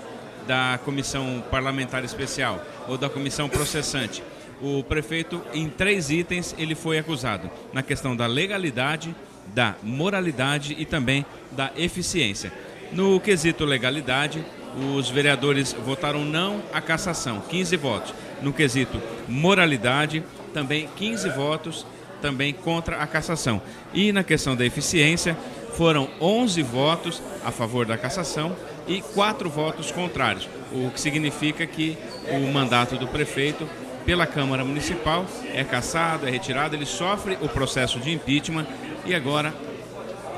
da comissão parlamentar especial ou da comissão processante, o prefeito, em 3 itens, ele foi acusado na questão da legalidade, da moralidade e também da eficiência. No quesito legalidade, os vereadores votaram não à cassação, 15 votos. No quesito moralidade, também 15 votos, também contra a cassação. E na questão da eficiência, foram 11 votos a favor da cassação e 4 votos contrários, o que significa que o mandato do prefeito pela Câmara Municipal é cassado, é retirado, ele sofre o processo de impeachment e agora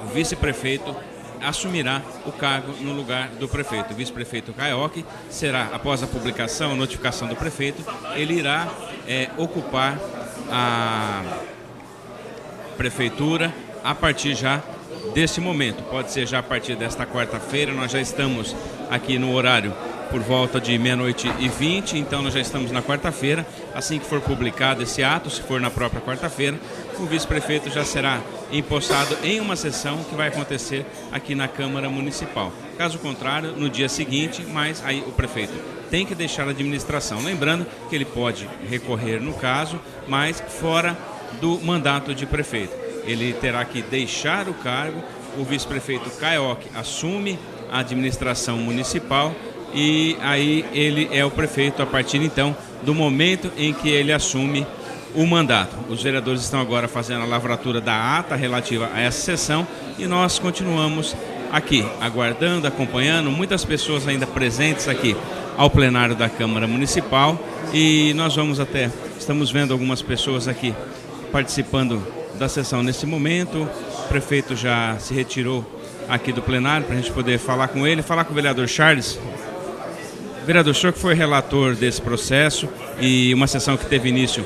o vice-prefeito assumirá o cargo no lugar do prefeito. O vice-prefeito Caioque será, após a publicação, a notificação do prefeito, ele irá ocupar a prefeitura a partir já deste momento. Pode ser já a partir desta quarta-feira, nós já estamos aqui no horário por volta de 00h20, então nós já estamos na quarta-feira. Assim que for publicado esse ato, se for na própria quarta-feira, o vice-prefeito já será empossado em uma sessão que vai acontecer aqui na Câmara Municipal. Caso contrário, no dia seguinte, mas aí o prefeito tem que deixar a administração. Lembrando que ele pode recorrer no caso, mas fora do mandato de prefeito. Ele terá que deixar o cargo, o vice-prefeito Caioque assume a administração municipal e aí ele é o prefeito a partir então do momento em que ele assume o mandato. Os vereadores estão agora fazendo a lavratura da ata relativa a essa sessão e nós continuamos aqui aguardando, acompanhando, muitas pessoas ainda presentes aqui ao plenário da Câmara Municipal e nós estamos vendo algumas pessoas aqui participando da sessão nesse momento. O prefeito já se retirou aqui do plenário para a gente poder falar com ele, falar com o vereador Charles. Vereador, o senhor que foi relator desse processo e uma sessão que teve início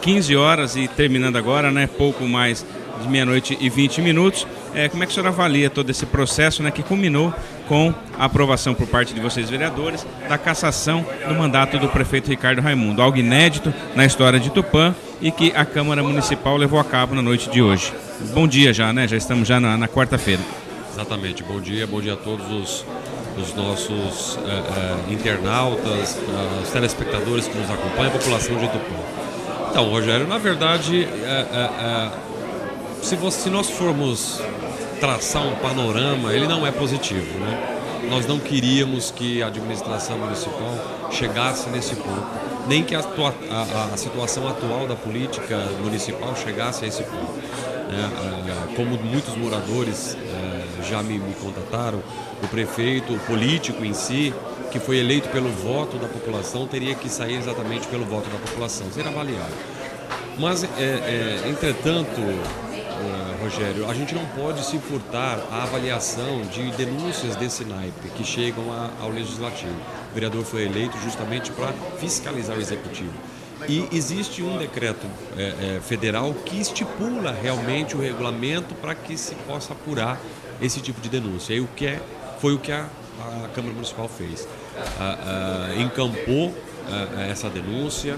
15 horas e terminando agora, né, pouco mais de 00h20. Como é que o senhor avalia todo esse processo, né, que culminou com a aprovação por parte de vocês, vereadores, da cassação do mandato do prefeito Ricardo Raimundo, algo inédito na história de Tupã e que a Câmara Municipal levou a cabo na noite de hoje? Bom dia já, né? Já estamos já na quarta-feira. Exatamente, bom dia a todos os nossos internautas, os telespectadores que nos acompanham, a população de Tupã. Então, Rogério, na verdade, se nós formos traçar um panorama, ele não é positivo, né? Nós não queríamos que a administração municipal chegasse nesse ponto, nem que a situação atual da política municipal chegasse a esse ponto. Como muitos moradores já me contataram, o prefeito, o político em si, que foi eleito pelo voto da população, teria que sair exatamente pelo voto da população, ser avaliado. Mas, entretanto, Rogério, a gente não pode se furtar à avaliação de denúncias desse naipe que chegam ao Legislativo. O vereador foi eleito justamente para fiscalizar o Executivo. E existe um decreto federal que estipula realmente o regulamento para que se possa apurar esse tipo de denúncia. E foi o que a Câmara Municipal fez. Encampou essa denúncia,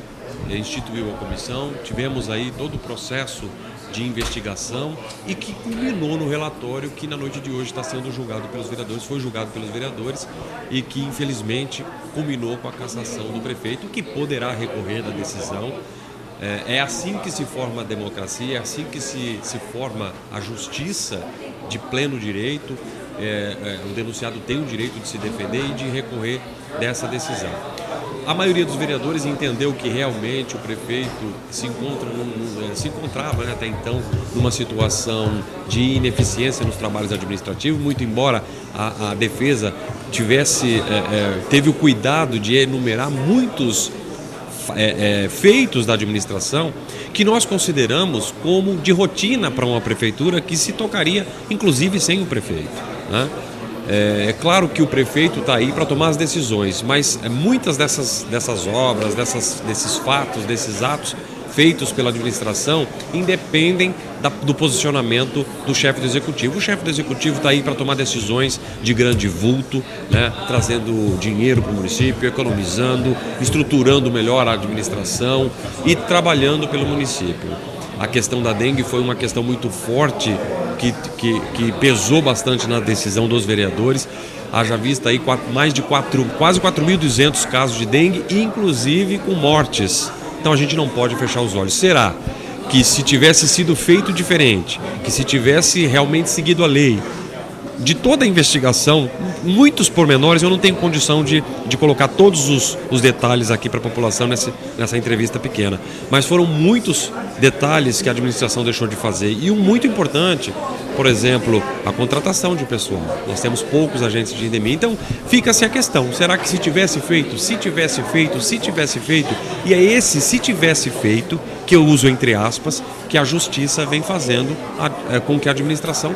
instituiu a comissão, tivemos aí todo o processo de investigação e que culminou no relatório que na noite de hoje está sendo julgado pelos vereadores, foi julgado pelos vereadores e que infelizmente culminou com a cassação do prefeito, que poderá recorrer da decisão. É assim que se forma a democracia, é assim que se forma a justiça de pleno direito. O denunciado tem o direito de se defender e de recorrer dessa decisão. A maioria dos vereadores entendeu que realmente o prefeito se encontrava, né, até então numa situação de ineficiência nos trabalhos administrativos, muito embora a defesa teve o cuidado de enumerar muitos feitos da administração que nós consideramos como de rotina para uma prefeitura que se tocaria inclusive sem o prefeito, né? É claro que o prefeito está aí para tomar as decisões, mas muitas dessas obras, desses fatos, desses atos feitos pela administração independem do posicionamento do chefe do executivo. O chefe do executivo está aí para tomar decisões de grande vulto, né, trazendo dinheiro para o município, economizando, estruturando melhor a administração e trabalhando pelo município. A questão da dengue foi uma questão muito forte que pesou bastante na decisão dos vereadores. Haja vista aí quase 4.200 casos de dengue, inclusive com mortes. Então a gente não pode fechar os olhos. Será que se tivesse sido feito diferente, que se tivesse realmente seguido a lei, de toda a investigação, muitos pormenores, eu não tenho condição de colocar todos os detalhes aqui para a população nessa entrevista pequena, mas foram muitos detalhes que a administração deixou de fazer. E um muito importante, por exemplo, a contratação de pessoal. Nós temos poucos agentes de endemia, então fica-se a questão, será que se tivesse feito, e é esse se tivesse feito, que eu uso entre aspas, que a justiça vem fazendo com que a administração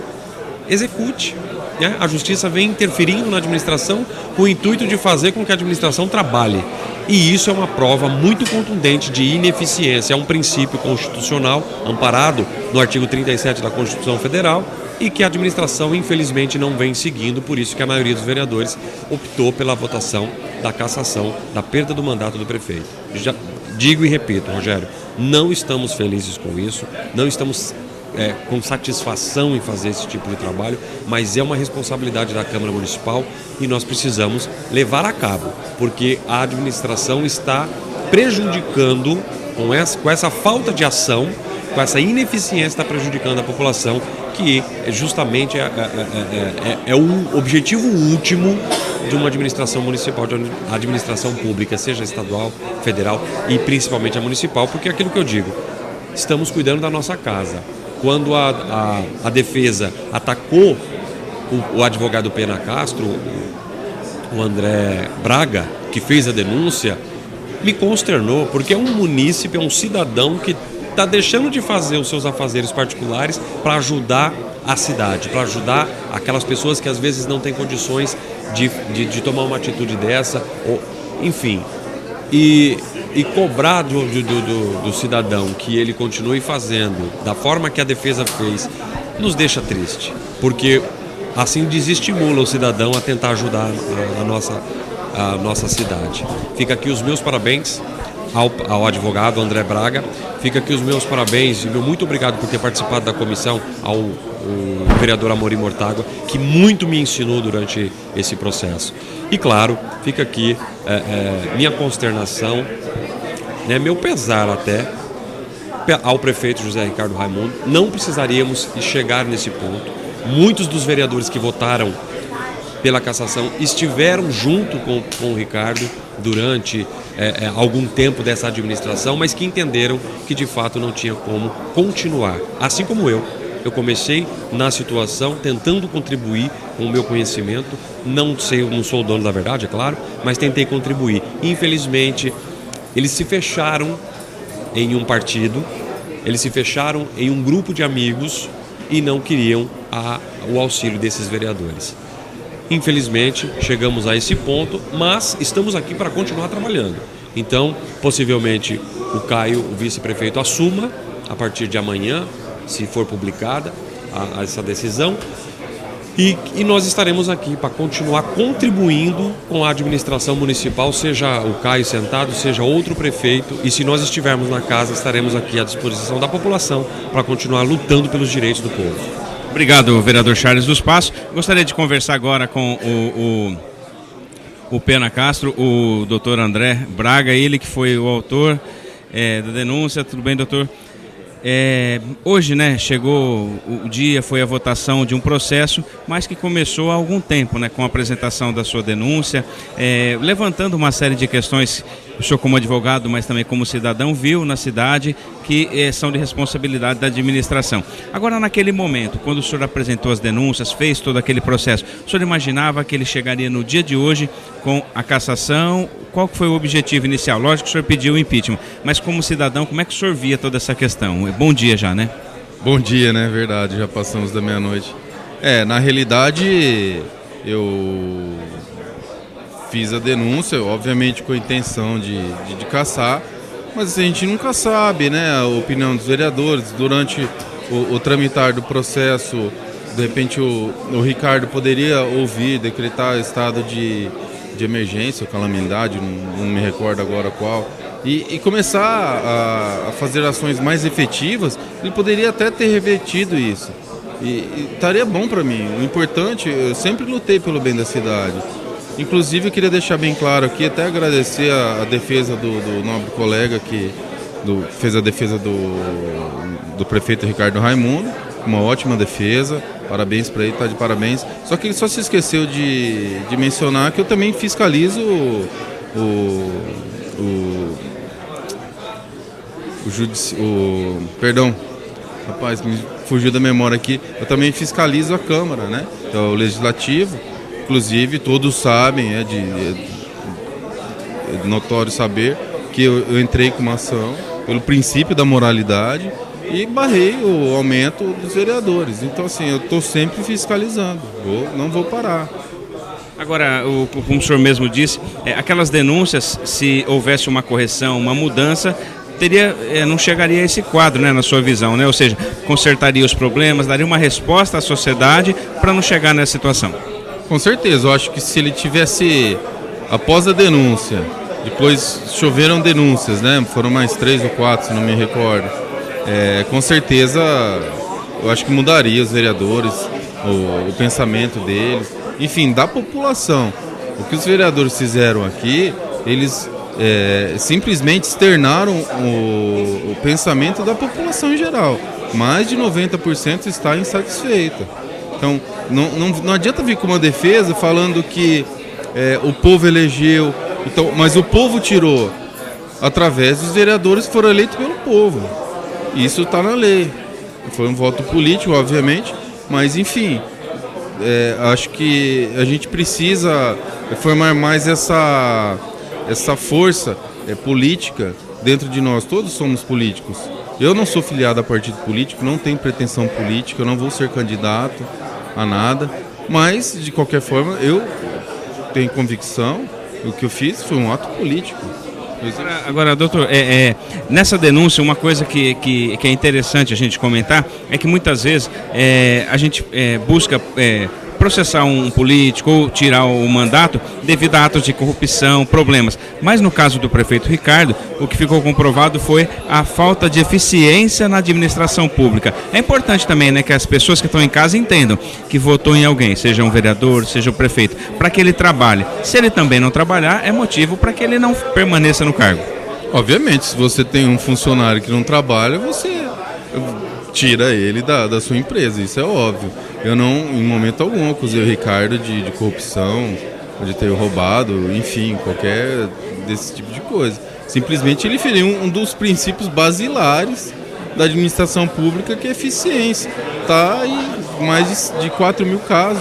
execute, né? A justiça vem interferindo na administração com o intuito de fazer com que a administração trabalhe. E isso é uma prova muito contundente de ineficiência. É um princípio constitucional amparado no artigo 37 da Constituição Federal e que a administração, infelizmente, não vem seguindo. Por isso que a maioria dos vereadores optou pela votação da cassação, da perda do mandato do prefeito. Já digo e repito, Rogério, não estamos felizes com isso, não estamos com satisfação em fazer esse tipo de trabalho, mas é uma responsabilidade da Câmara Municipal e nós precisamos levar a cabo, porque a administração está prejudicando, com essa falta de ação, com essa ineficiência, está prejudicando a população, que justamente é o objetivo último de uma administração municipal, de uma administração pública, seja estadual, federal e principalmente a municipal, porque é aquilo que eu digo, estamos cuidando da nossa casa. Quando a defesa atacou o advogado Pena Castro, o André Braga, que fez a denúncia, me consternou, porque é um munícipe, é um cidadão que está deixando de fazer os seus afazeres particulares para ajudar a cidade, para ajudar aquelas pessoas que às vezes não têm condições de tomar uma atitude dessa, enfim. E cobrar do cidadão que ele continue fazendo da forma que a defesa fez, nos deixa triste, porque assim desestimula o cidadão a tentar ajudar a nossa cidade. Fica aqui os meus parabéns ao advogado André Braga, fica aqui os meus parabéns e meu muito obrigado por ter participado da comissão ao vereador Amorim Mortágua, que muito me ensinou durante esse processo. E claro, fica aqui minha consternação, né, meu pesar até ao prefeito José Ricardo Raimundo. Não precisaríamos chegar nesse ponto. Muitos dos vereadores que votaram pela cassação estiveram junto com o Ricardo durante algum tempo dessa administração, mas que entenderam que de fato não tinha como continuar. Assim como eu comecei na situação tentando contribuir com o meu conhecimento, não sou o dono da verdade, é claro, mas tentei contribuir. Infelizmente, eles se fecharam em um partido, eles se fecharam em um grupo de amigos e não queriam o auxílio desses vereadores. Infelizmente, chegamos a esse ponto, mas estamos aqui para continuar trabalhando. Então, possivelmente, o Caio, o vice-prefeito, assuma a partir de amanhã, se for publicada essa decisão. E nós estaremos aqui para continuar contribuindo com a administração municipal, seja o Caio sentado, seja outro prefeito, e se nós estivermos na casa, estaremos aqui à disposição da população para continuar lutando pelos direitos do povo. Obrigado, vereador Charles dos Passos. Gostaria de conversar agora com o Pena Castro, o doutor André Braga, ele que foi o autor da denúncia. Tudo bem, doutor? Hoje, né, chegou o dia, foi a votação de um processo, mas que começou há algum tempo, né, com a apresentação da sua denúncia, levantando uma série de questões, o senhor como advogado, mas também como cidadão, viu na cidade que são de responsabilidade da administração. Agora, naquele momento, quando o senhor apresentou as denúncias, fez todo aquele processo, o senhor imaginava que ele chegaria no dia de hoje com a cassação? Qual que foi o objetivo inicial? Lógico que o senhor pediu o impeachment, mas como cidadão, como é que o senhor via toda essa questão? Bom dia já, né? Bom dia, né? Verdade, já passamos da meia-noite. Na realidade, eu fiz a denúncia, obviamente com a intenção de cassar, mas a gente nunca sabe, né? A opinião dos vereadores, durante o tramitar do processo, de repente o Ricardo poderia ouvir, decretar estado de emergência ou calamidade, não me recordo agora qual, e começar a fazer ações mais efetivas. Ele poderia até ter revertido isso, e estaria bom para mim. O importante, eu sempre lutei pelo bem da cidade. Inclusive, eu queria deixar bem claro aqui, até agradecer a defesa do nobre colega que fez a defesa do prefeito Ricardo Raimundo, uma ótima defesa, parabéns para ele, está de parabéns. Só que ele só se esqueceu de mencionar que eu também fiscalizo perdão, rapaz, me fugiu da memória aqui, eu também fiscalizo a Câmara, né? Então, o Legislativo, inclusive todos sabem, é notório saber que eu entrei com uma ação pelo princípio da moralidade e barrei o aumento dos vereadores. Então, assim, eu estou sempre fiscalizando, não vou parar. Agora, como o senhor mesmo disse, aquelas denúncias, se houvesse uma correção, uma mudança, não chegaria a esse quadro, né, na sua visão, né? Ou seja, consertaria os problemas, daria uma resposta à sociedade para não chegar nessa situação. Com certeza, eu acho que se ele tivesse, após a denúncia, depois choveram denúncias, né? Foram mais 3 ou 4, se não me recordo. Com certeza, eu acho que mudaria os vereadores, o pensamento deles, enfim, da população. O que os vereadores fizeram aqui, eles simplesmente externaram o pensamento da população em geral. Mais de 90% está insatisfeita. Então, não adianta vir com uma defesa falando que o povo elegeu, então, mas o povo tirou através dos vereadores que foram eleitos pelo povo. Isso está na lei. Foi um voto político, obviamente, mas enfim, acho que a gente precisa formar mais essa força política dentro de nós. Todos somos políticos. Eu não sou filiado a partido político, não tenho pretensão política, eu não vou ser candidato a nada, mas de qualquer forma eu tenho convicção, o que eu fiz foi um ato político. Agora, doutor, nessa denúncia, uma coisa que é interessante a gente comentar é que muitas vezes a gente busca processar um político ou tirar o mandato devido a atos de corrupção, problemas. Mas no caso do prefeito Ricardo, o que ficou comprovado foi a falta de eficiência na administração pública. É importante também, né, que as pessoas que estão em casa entendam que votou em alguém, seja um vereador, seja o prefeito, para que ele trabalhe. Se ele também não trabalhar, é motivo para que ele não permaneça no cargo. Obviamente, se você tem um funcionário que não trabalha, você tira ele da sua empresa, isso é óbvio. Eu não, em momento algum, acusei o Ricardo de corrupção, de ter roubado, enfim, qualquer desse tipo de coisa. Simplesmente ele feriu um dos princípios basilares da administração pública, que é eficiência. Está em mais de 4 mil casos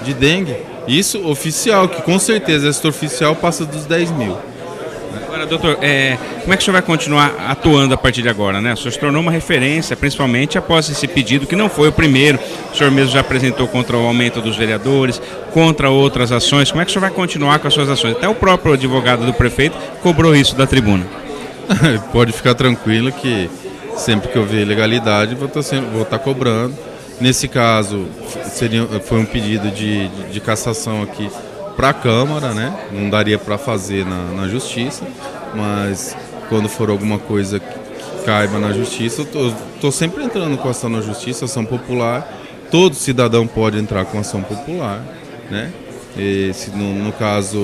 de dengue. Isso oficial, que com certeza esse oficial passa dos 10 mil. Agora, doutor, como é que o senhor vai continuar atuando a partir de agora, né? O senhor se tornou uma referência, principalmente após esse pedido, que não foi o primeiro. O senhor mesmo já apresentou contra o aumento dos vereadores, contra outras ações. Como é que o senhor vai continuar com as suas ações? Até o próprio advogado do prefeito cobrou isso da tribuna. Pode ficar tranquilo que sempre que eu ver ilegalidade, vou estar cobrando. Nesse caso, foi um pedido de cassação aqui para a Câmara, né? Não daria para fazer na Justiça, mas quando for alguma coisa que caiba na Justiça, eu estou sempre entrando com ação na Justiça, ação popular. Todo cidadão pode entrar com ação popular, né? E se no caso,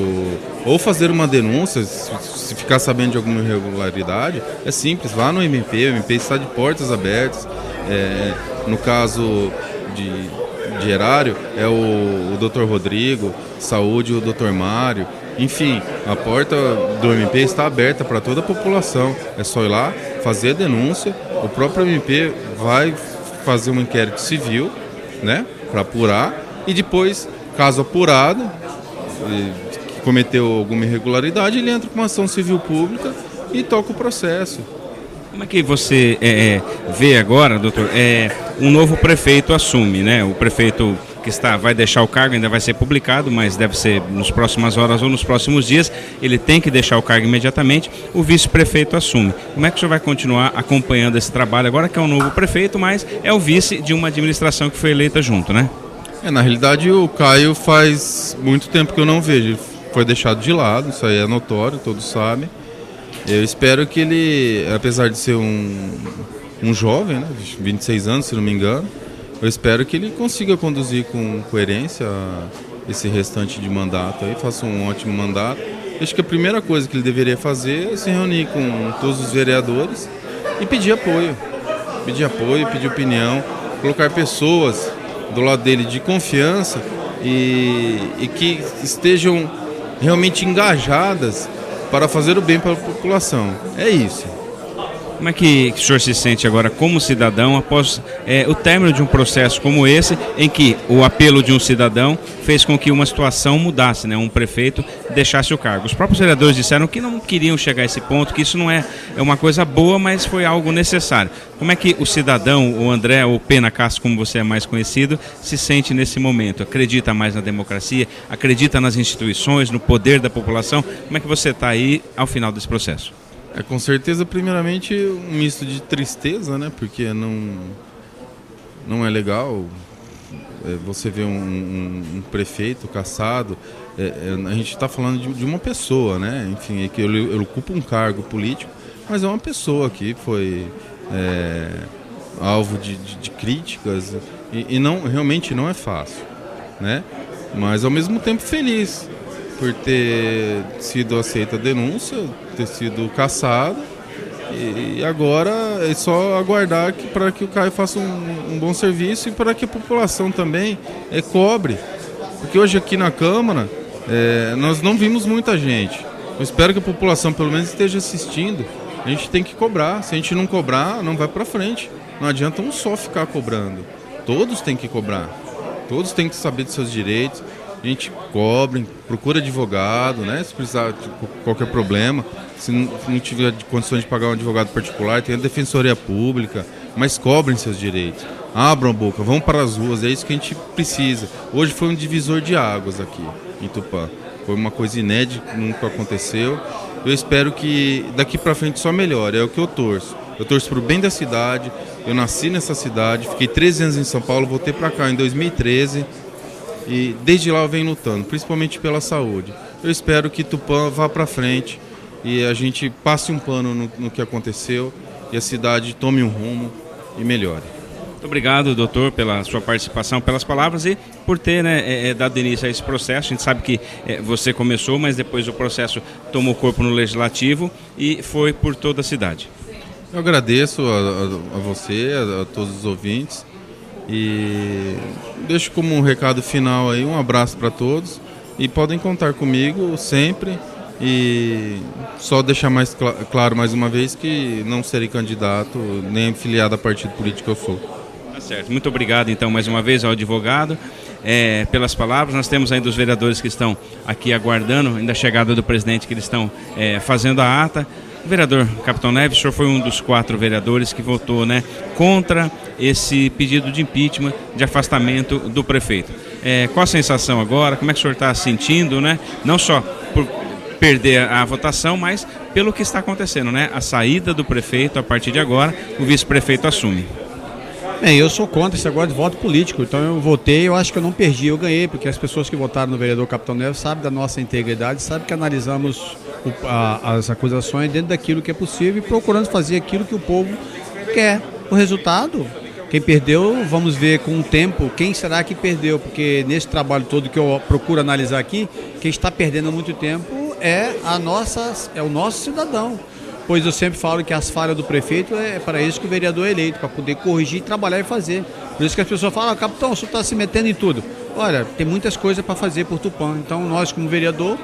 ou fazer uma denúncia, se ficar sabendo de alguma irregularidade, é simples, vá no MP, o MP está de portas abertas. No caso de erário, é o Dr. Rodrigo, saúde, o Dr. Mário. Enfim, a porta do MP está aberta para toda a população. É só ir lá, fazer a denúncia. O próprio MP vai fazer um inquérito civil, né, para apurar. E depois, caso apurado, que cometeu alguma irregularidade, ele entra com uma ação civil pública e toca o processo. Como é que você vê agora, doutor, um novo prefeito assume, né? O prefeito que vai deixar o cargo, ainda vai ser publicado, mas deve ser nas próximas horas ou nos próximos dias, ele tem que deixar o cargo imediatamente, o vice-prefeito assume. Como é que o senhor vai continuar acompanhando esse trabalho agora que é um novo prefeito, mas é o vice de uma administração que foi eleita junto, né? Na realidade, o Caio faz muito tempo que eu não vejo, ele foi deixado de lado, isso aí é notório, todos sabem. Eu espero que ele, apesar de ser um jovem, né, 26 anos, se não me engano, eu espero que ele consiga conduzir com coerência esse restante de mandato aí, faça um ótimo mandato. Acho que a primeira coisa que ele deveria fazer é se reunir com todos os vereadores e pedir apoio, pedir opinião, colocar pessoas do lado dele de confiança e que estejam realmente engajadas para fazer o bem para a população. É isso. Como é que o senhor se sente agora como cidadão após o término de um processo como esse, em que o apelo de um cidadão fez com que uma situação mudasse, né? Um prefeito deixasse o cargo. Os próprios vereadores disseram que não queriam chegar a esse ponto, que isso não é uma coisa boa, mas foi algo necessário. Como é que o cidadão, o André, ou Pena Castro, como você é mais conhecido, se sente nesse momento? Acredita mais na democracia? Acredita nas instituições, no poder da população? Como é que você está aí ao final desse processo? Com certeza, primeiramente, um misto de tristeza, né? Porque não é legal você ver um prefeito cassado. A gente está falando de uma pessoa, né? Enfim, é que ele ocupa um cargo político, mas é uma pessoa que foi alvo de críticas e realmente não é fácil, né? Mas, ao mesmo tempo, feliz por ter sido aceita a denúncia, ter sido cassado, e agora é só aguardar para que o Caio faça um bom serviço e para que a população também cobre, porque hoje aqui na Câmara nós não vimos muita gente. Eu espero que a população pelo menos esteja assistindo. A gente tem que cobrar, se a gente não cobrar, não vai para frente. Não adianta um só ficar cobrando, todos têm que cobrar, todos têm que saber dos seus direitos. A gente cobre, procura advogado, né? Se precisar de qualquer problema, se não tiver condições de pagar um advogado particular, tem a Defensoria Pública, mas cobrem seus direitos. Abram a boca, vão para as ruas, é isso que a gente precisa. Hoje foi um divisor de águas aqui em Tupã. Foi uma coisa inédita, nunca aconteceu. Eu espero que daqui para frente só melhore, é o que eu torço. Eu torço para o bem da cidade, eu nasci nessa cidade, fiquei 13 anos em São Paulo, voltei para cá em 2013. E desde lá eu venho lutando, principalmente pela saúde. Eu espero que Tupã vá para frente e a gente passe um pano no que aconteceu e a cidade tome um rumo e melhore. Muito obrigado, doutor, pela sua participação, pelas palavras e por ter dado início a esse processo. A gente sabe que você começou, mas depois o processo tomou corpo no Legislativo e foi por toda a cidade. Eu agradeço a você, a todos os ouvintes. E deixo como um recado final aí, um abraço para todos e podem contar comigo sempre e só deixar mais claro mais uma vez que não serei candidato nem filiado a partido político que eu sou. Tá certo, muito obrigado então mais uma vez ao advogado pelas palavras. Nós temos ainda os vereadores que estão aqui aguardando ainda a chegada do presidente, que eles estão fazendo a ata. Vereador Capitão Neves, o senhor foi um dos 4 vereadores que votou, né, contra esse pedido de impeachment, de afastamento do prefeito. Qual a sensação agora? Como é que o senhor está sentindo, né? Não só por perder a votação, mas pelo que está acontecendo, né? A saída do prefeito, a partir de agora, o vice-prefeito assume. Bem, eu sou contra esse negócio de voto político, então eu votei, eu acho que eu não perdi, eu ganhei, porque as pessoas que votaram no vereador Capitão Neves sabem da nossa integridade, sabem que analisamos as acusações dentro daquilo que é possível e procurando fazer aquilo que o povo quer. O resultado, quem perdeu, vamos ver com o tempo quem será que perdeu, porque nesse trabalho todo que eu procuro analisar aqui, quem está perdendo muito tempo é o nosso cidadão. Pois eu sempre falo que as falhas do prefeito é para isso que o vereador é eleito, para poder corrigir, trabalhar e fazer. Por isso que as pessoas falam, capitão, o senhor está se metendo em tudo. Olha, tem muitas coisas para fazer por Tupã. Então nós como vereador,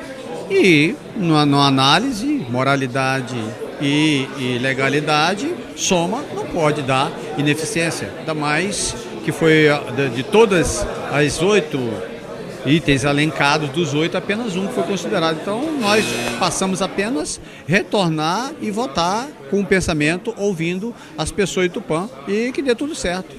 e na análise, moralidade e legalidade, soma, não pode dar ineficiência. Ainda mais que foi de todas as 8 itens elencados, dos 8, apenas um que foi considerado. Então, nós passamos apenas retornar e votar com o pensamento, ouvindo as pessoas de Tupã e que dê tudo certo.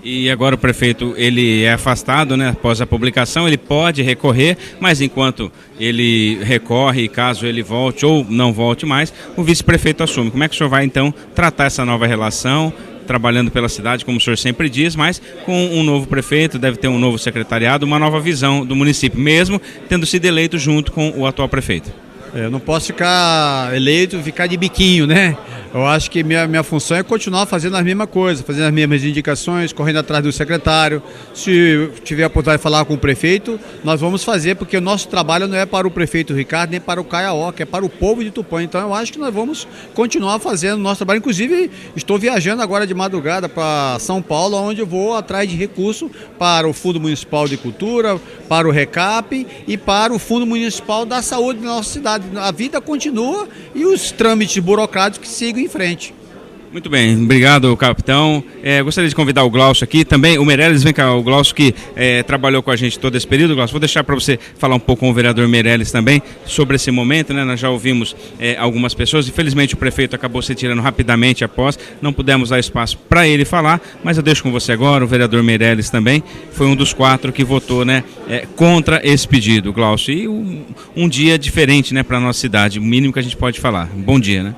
E agora o prefeito, ele é afastado, né, após a publicação, ele pode recorrer, mas enquanto ele recorre, caso ele volte ou não volte mais, o vice-prefeito assume. Como é que o senhor vai, então, tratar essa nova relação, trabalhando pela cidade, como o senhor sempre diz, mas com um novo prefeito, deve ter um novo secretariado, uma nova visão do município, mesmo tendo sido eleito junto com o atual prefeito? Eu não posso ficar eleito e ficar de biquinho, né? Eu acho que minha função é continuar fazendo as mesmas coisas, fazendo as mesmas indicações, correndo atrás do secretário. Se tiver a oportunidade de falar com o prefeito, nós vamos fazer, porque o nosso trabalho não é para o prefeito Ricardo, nem para o Caiaoca, é para o povo de Tupã. Então eu acho que nós vamos continuar fazendo o nosso trabalho. Inclusive, estou viajando agora de madrugada para São Paulo, onde eu vou atrás de recurso para o Fundo Municipal de Cultura, para o RECAP e para o Fundo Municipal da Saúde da nossa cidade. A vida continua e os trâmites burocráticos que sigam em frente. Muito bem, obrigado, capitão. Gostaria de convidar o Glaucio aqui também. O Meirelles, vem cá, o Glaucio que trabalhou com a gente todo esse período. Glaucio, vou deixar para você falar um pouco com o vereador Meirelles também sobre esse momento, né? Nós já ouvimos algumas pessoas. Infelizmente o prefeito acabou se tirando rapidamente após, não pudemos dar espaço para ele falar, mas eu deixo com você agora. O vereador Meirelles também foi um dos 4 que votou, né, contra esse pedido, Glaucio. E um dia diferente, né, para a nossa cidade, o mínimo que a gente pode falar. Bom dia, né?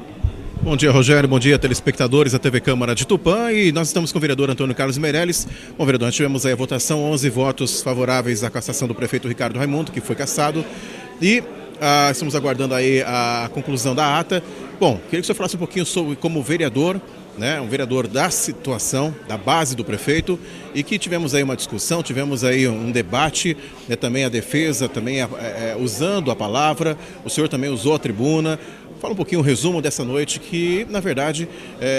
Bom dia, Rogério. Bom dia, telespectadores da TV Câmara de Tupã. E nós estamos com o vereador Antônio Carlos Meirelles. Bom, vereador, nós tivemos aí a votação, 11 votos favoráveis à cassação do prefeito Ricardo Raimundo, que foi cassado. E estamos aguardando aí a conclusão da ata. Bom, queria que o senhor falasse um pouquinho sobre como vereador, né, um vereador da situação, da base do prefeito, e que tivemos aí uma discussão, tivemos aí um debate, né, também a defesa, também usando a palavra, o senhor também usou a tribuna. Fala um pouquinho o resumo dessa noite que, na verdade,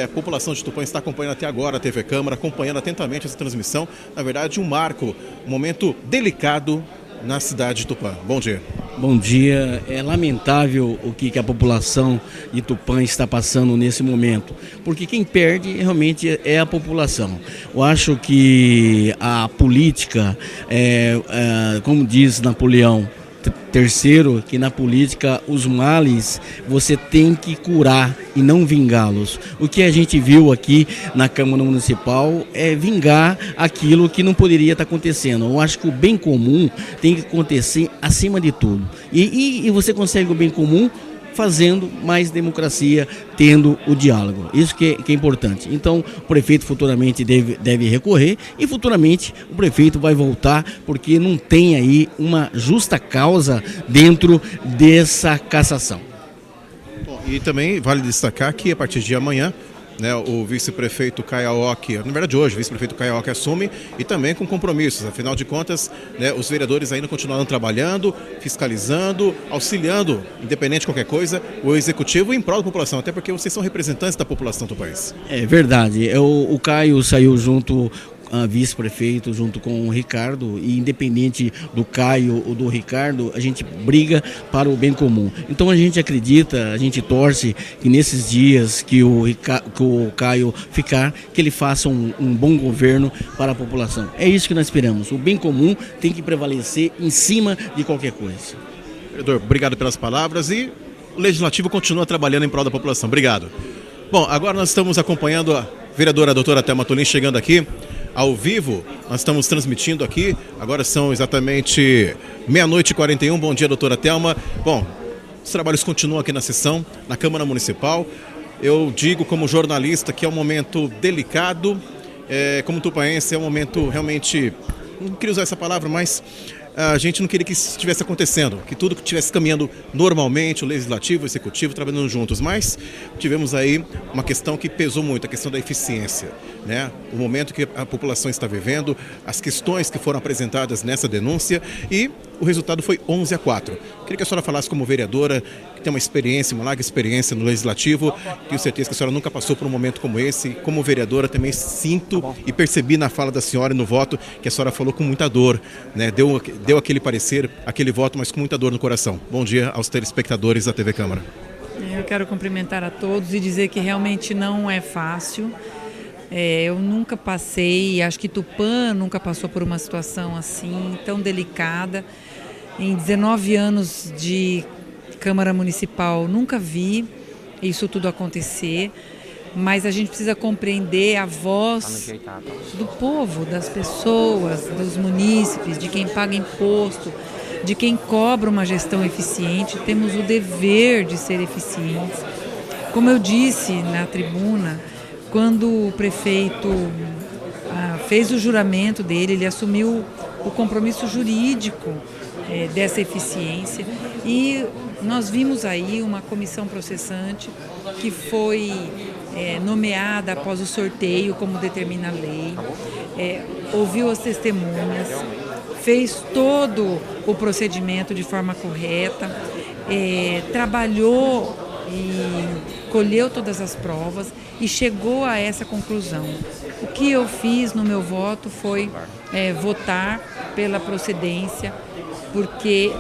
a população de Tupã está acompanhando até agora a TV Câmara, acompanhando atentamente essa transmissão. Na verdade, um marco, um momento delicado na cidade de Tupã. Bom dia. Bom dia. É lamentável o que a população de Tupã está passando nesse momento, porque quem perde realmente é a população. Eu acho que a política, como diz Napoleão III, que na política os males você tem que curar e não vingá-los. O que a gente viu aqui na Câmara Municipal é vingar aquilo que não poderia estar acontecendo. Eu acho que o bem comum tem que acontecer acima de tudo. E você consegue o bem comum fazendo mais democracia, tendo o diálogo. Isso que é importante. Então, o prefeito futuramente deve recorrer e futuramente o prefeito vai voltar, porque não tem aí uma justa causa dentro dessa cassação. Bom, e também vale destacar que a partir de amanhã, né, o vice-prefeito Caiaoca, na verdade hoje o vice-prefeito Caiaoca assume, e também com compromissos. Afinal de contas, né, os vereadores ainda continuaram trabalhando, fiscalizando, auxiliando, independente de qualquer coisa, o executivo em prol da população, até porque vocês são representantes da população do país. É verdade. O Caio saiu junto a vice-prefeito junto com o Ricardo, e independente do Caio ou do Ricardo, a gente briga para o bem comum. Então a gente acredita, a gente torce que nesses dias que o Caio ficar, que ele faça um bom governo para a população. É isso que nós esperamos. O bem comum tem que prevalecer em cima de qualquer coisa. Vereador, obrigado pelas palavras, e o Legislativo continua trabalhando em prol da população. Obrigado. Bom, agora nós estamos acompanhando a vereadora doutora Thelma Tolim chegando aqui ao vivo. Nós estamos transmitindo aqui, agora são exatamente 00:41. Bom dia, doutora Thelma. Bom, os trabalhos continuam aqui na sessão, na Câmara Municipal. Eu digo como jornalista que é um momento delicado como tupaense, é um momento realmente, não queria usar essa palavra, mas a gente não queria que isso estivesse acontecendo, que tudo estivesse caminhando normalmente, o legislativo, o executivo, trabalhando juntos, mas tivemos aí uma questão que pesou muito, a questão da eficiência, né? O momento que a população está vivendo, as questões que foram apresentadas nessa denúncia, e o resultado foi 11-4. Queria que a senhora falasse como vereadora, que tem uma experiência, uma larga experiência no legislativo, tenho certeza que a senhora nunca passou por um momento como esse, como vereadora também sinto e percebi na fala da senhora e no voto que a senhora falou com muita dor, né? Deu aquele parecer, aquele voto, mas com muita dor no coração. Bom dia aos telespectadores da TV Câmara. Eu quero cumprimentar a todos e dizer que realmente não é fácil. Eu nunca passei, acho que Tupã nunca passou por uma situação assim, tão delicada. Em 19 anos de Câmara Municipal, nunca vi isso tudo acontecer, mas a gente precisa compreender a voz do povo, das pessoas, dos munícipes, de quem paga imposto, de quem cobra uma gestão eficiente. Temos o dever de ser eficientes. Como eu disse na tribuna, quando o prefeito fez o juramento dele, ele assumiu o compromisso jurídico dessa eficiência, e nós vimos aí uma comissão processante que foi nomeada após o sorteio, como determina a lei, ouviu as testemunhas, fez todo o procedimento de forma correta, trabalhou e colheu todas as provas e chegou a essa conclusão. O que eu fiz no meu voto foi votar pela procedência, porque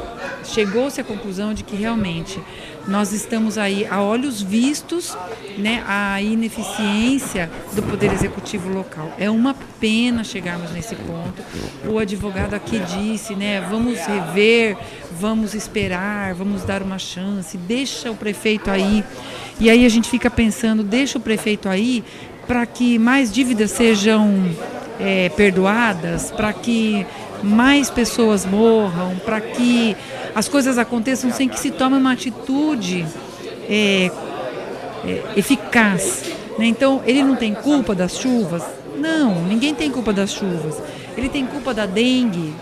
chegou-se à conclusão de que realmente nós estamos aí a olhos vistos, né, a ineficiência do Poder Executivo local. É uma pena chegarmos nesse ponto. O advogado aqui disse, né, vamos rever, vamos esperar, vamos dar uma chance, deixa o prefeito aí. E aí a gente fica pensando, deixa o prefeito aí para que mais dívidas sejam perdoadas, para que mais pessoas morram, para que as coisas aconteçam sem que se tome uma atitude eficaz, né? Então, ele não tem culpa das chuvas? Não, ninguém tem culpa das chuvas. Ele tem culpa da dengue?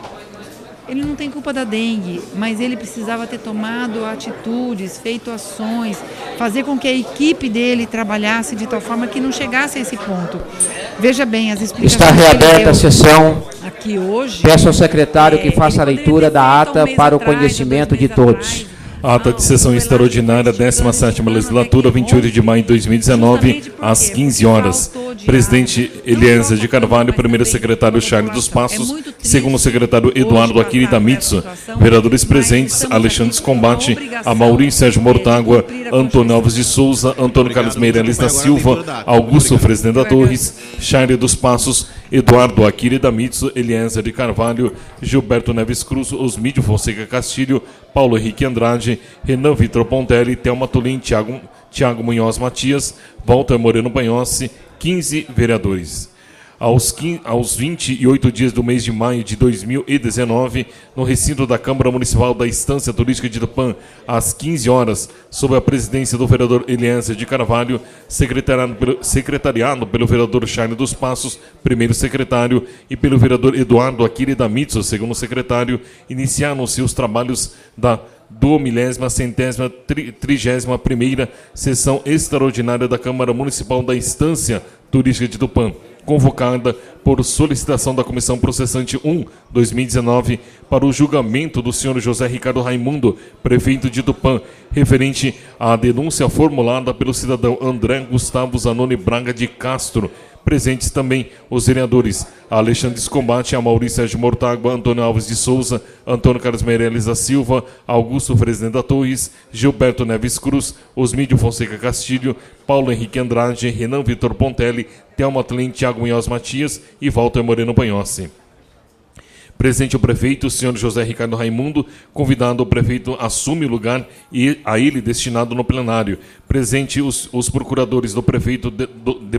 Ele não tem culpa da dengue, mas ele precisava ter tomado atitudes, feito ações, fazer com que a equipe dele trabalhasse de tal forma que não chegasse a esse ponto. Veja bem, as explicações. Está reaberta a sessão. Aqui hoje. Peço ao secretário que faça a leitura da ata para o conhecimento de todos. Ata de sessão extraordinária, 17ª legislatura, 28 de maio de 2019, às 15 horas. Presidente Eliezer de Carvalho, primeiro secretário Charles dos Passos, segundo secretário Eduardo Aquile da Mitsu, vereadores presentes, Alexandre Escombate, Amaury Sérgio Mortágua, Antônio Alves de Souza, Antônio Carlos Meirelles da Silva, Augusto Fresneda da Torres, Charles dos Passos, Eduardo Aquile da Mitsu, Eliezer de Carvalho, Gilberto Neves Cruz, Osmídio Fonseca Castilho, Paulo Henrique Andrade, Renan Vitor Pontelli, Thelma Tolim, Tiago Munhoz Matias, Walter Moreno Banhossi, 15 vereadores. Aos 28 dias do mês de maio de 2019, no recinto da Câmara Municipal da Estância Turística de Tupã, às 15 horas, sob a presidência do vereador Eliezer de Carvalho, secretariado pelo vereador Charles dos Passos, primeiro secretário, e pelo vereador Eduardo Aquile da Mitsu, segundo secretário, iniciaram-se os trabalhos da 2.131ª sessão extraordinária da Câmara Municipal da Estância Turística de Tupã, convocada por solicitação da Comissão Processante 1/2019 para o julgamento do senhor José Ricardo Raimundo, prefeito de Tupã, referente à denúncia formulada pelo cidadão André Gustavo Zanoni Braga de Castro. Presentes também os vereadores Alexandre Escombate, Amaury Sérgio Mortágua, Antônio Alves de Souza, Antônio Carlos Meirelles da Silva, Augusto Fresneda Torres, Gilberto Neves Cruz, Osmídio Fonseca Castilho, Paulo Henrique Andrade, Renan Vitor Pontelli, Thelma Tolim, Tiago Munhoz Matias e Walter Moreno Banhossi. Presente o prefeito, o senhor José Ricardo Raimundo, convidado o prefeito assume o lugar e a ele destinado no plenário. Presente os procuradores do prefeito,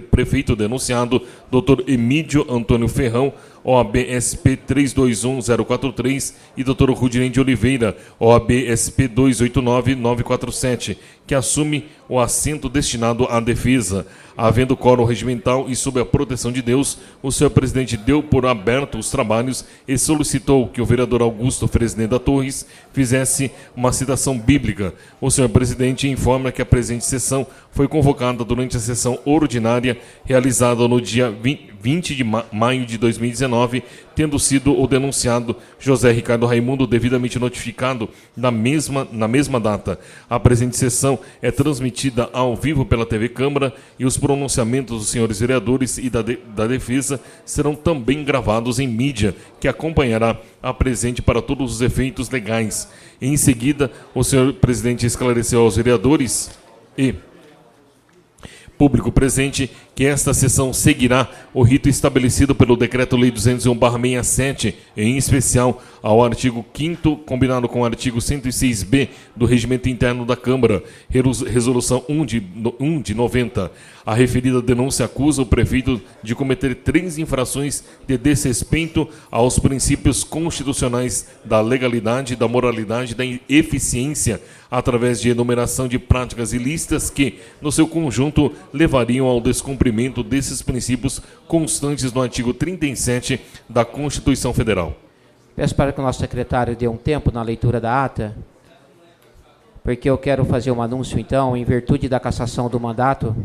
prefeito denunciado, Dr. Emídio Antônio Ferrão, OAB SP 321043, e Dr. Rudinei de Oliveira, OAB SP 289947, que assume o assento destinado à defesa. Havendo quórum regimental e sob a proteção de Deus, o senhor presidente deu por aberto os trabalhos e solicitou que o vereador Augusto Fresneda Torres fizesse uma citação bíblica. O senhor presidente informa que a presente sessão foi convocada durante a sessão ordinária realizada no dia 20 de maio de 2019, tendo sido o denunciado José Ricardo Raimundo devidamente notificado na mesma data. A presente sessão é transmitida ao vivo pela TV Câmara e os pronunciamentos dos senhores vereadores e da defesa serão também gravados em mídia, que acompanhará a presente para todos os efeitos legais. Em seguida, o senhor presidente esclareceu aos vereadores e público presente que esta sessão seguirá o rito estabelecido pelo Decreto-Lei 201/67, em especial ao artigo 5º, combinado com o artigo 106b do Regimento Interno da Câmara, Resolução 1 de 90. A referida denúncia acusa o prefeito de cometer 3 infrações de desrespeito aos princípios constitucionais da legalidade, da moralidade e da eficiência, através de enumeração de práticas ilícitas que, no seu conjunto, levariam ao descumprimento desses princípios constantes no artigo 37 da Constituição Federal. Peço para que o nosso secretário dê um tempo na leitura da ata, porque eu quero fazer um anúncio, então, em virtude da cassação do mandato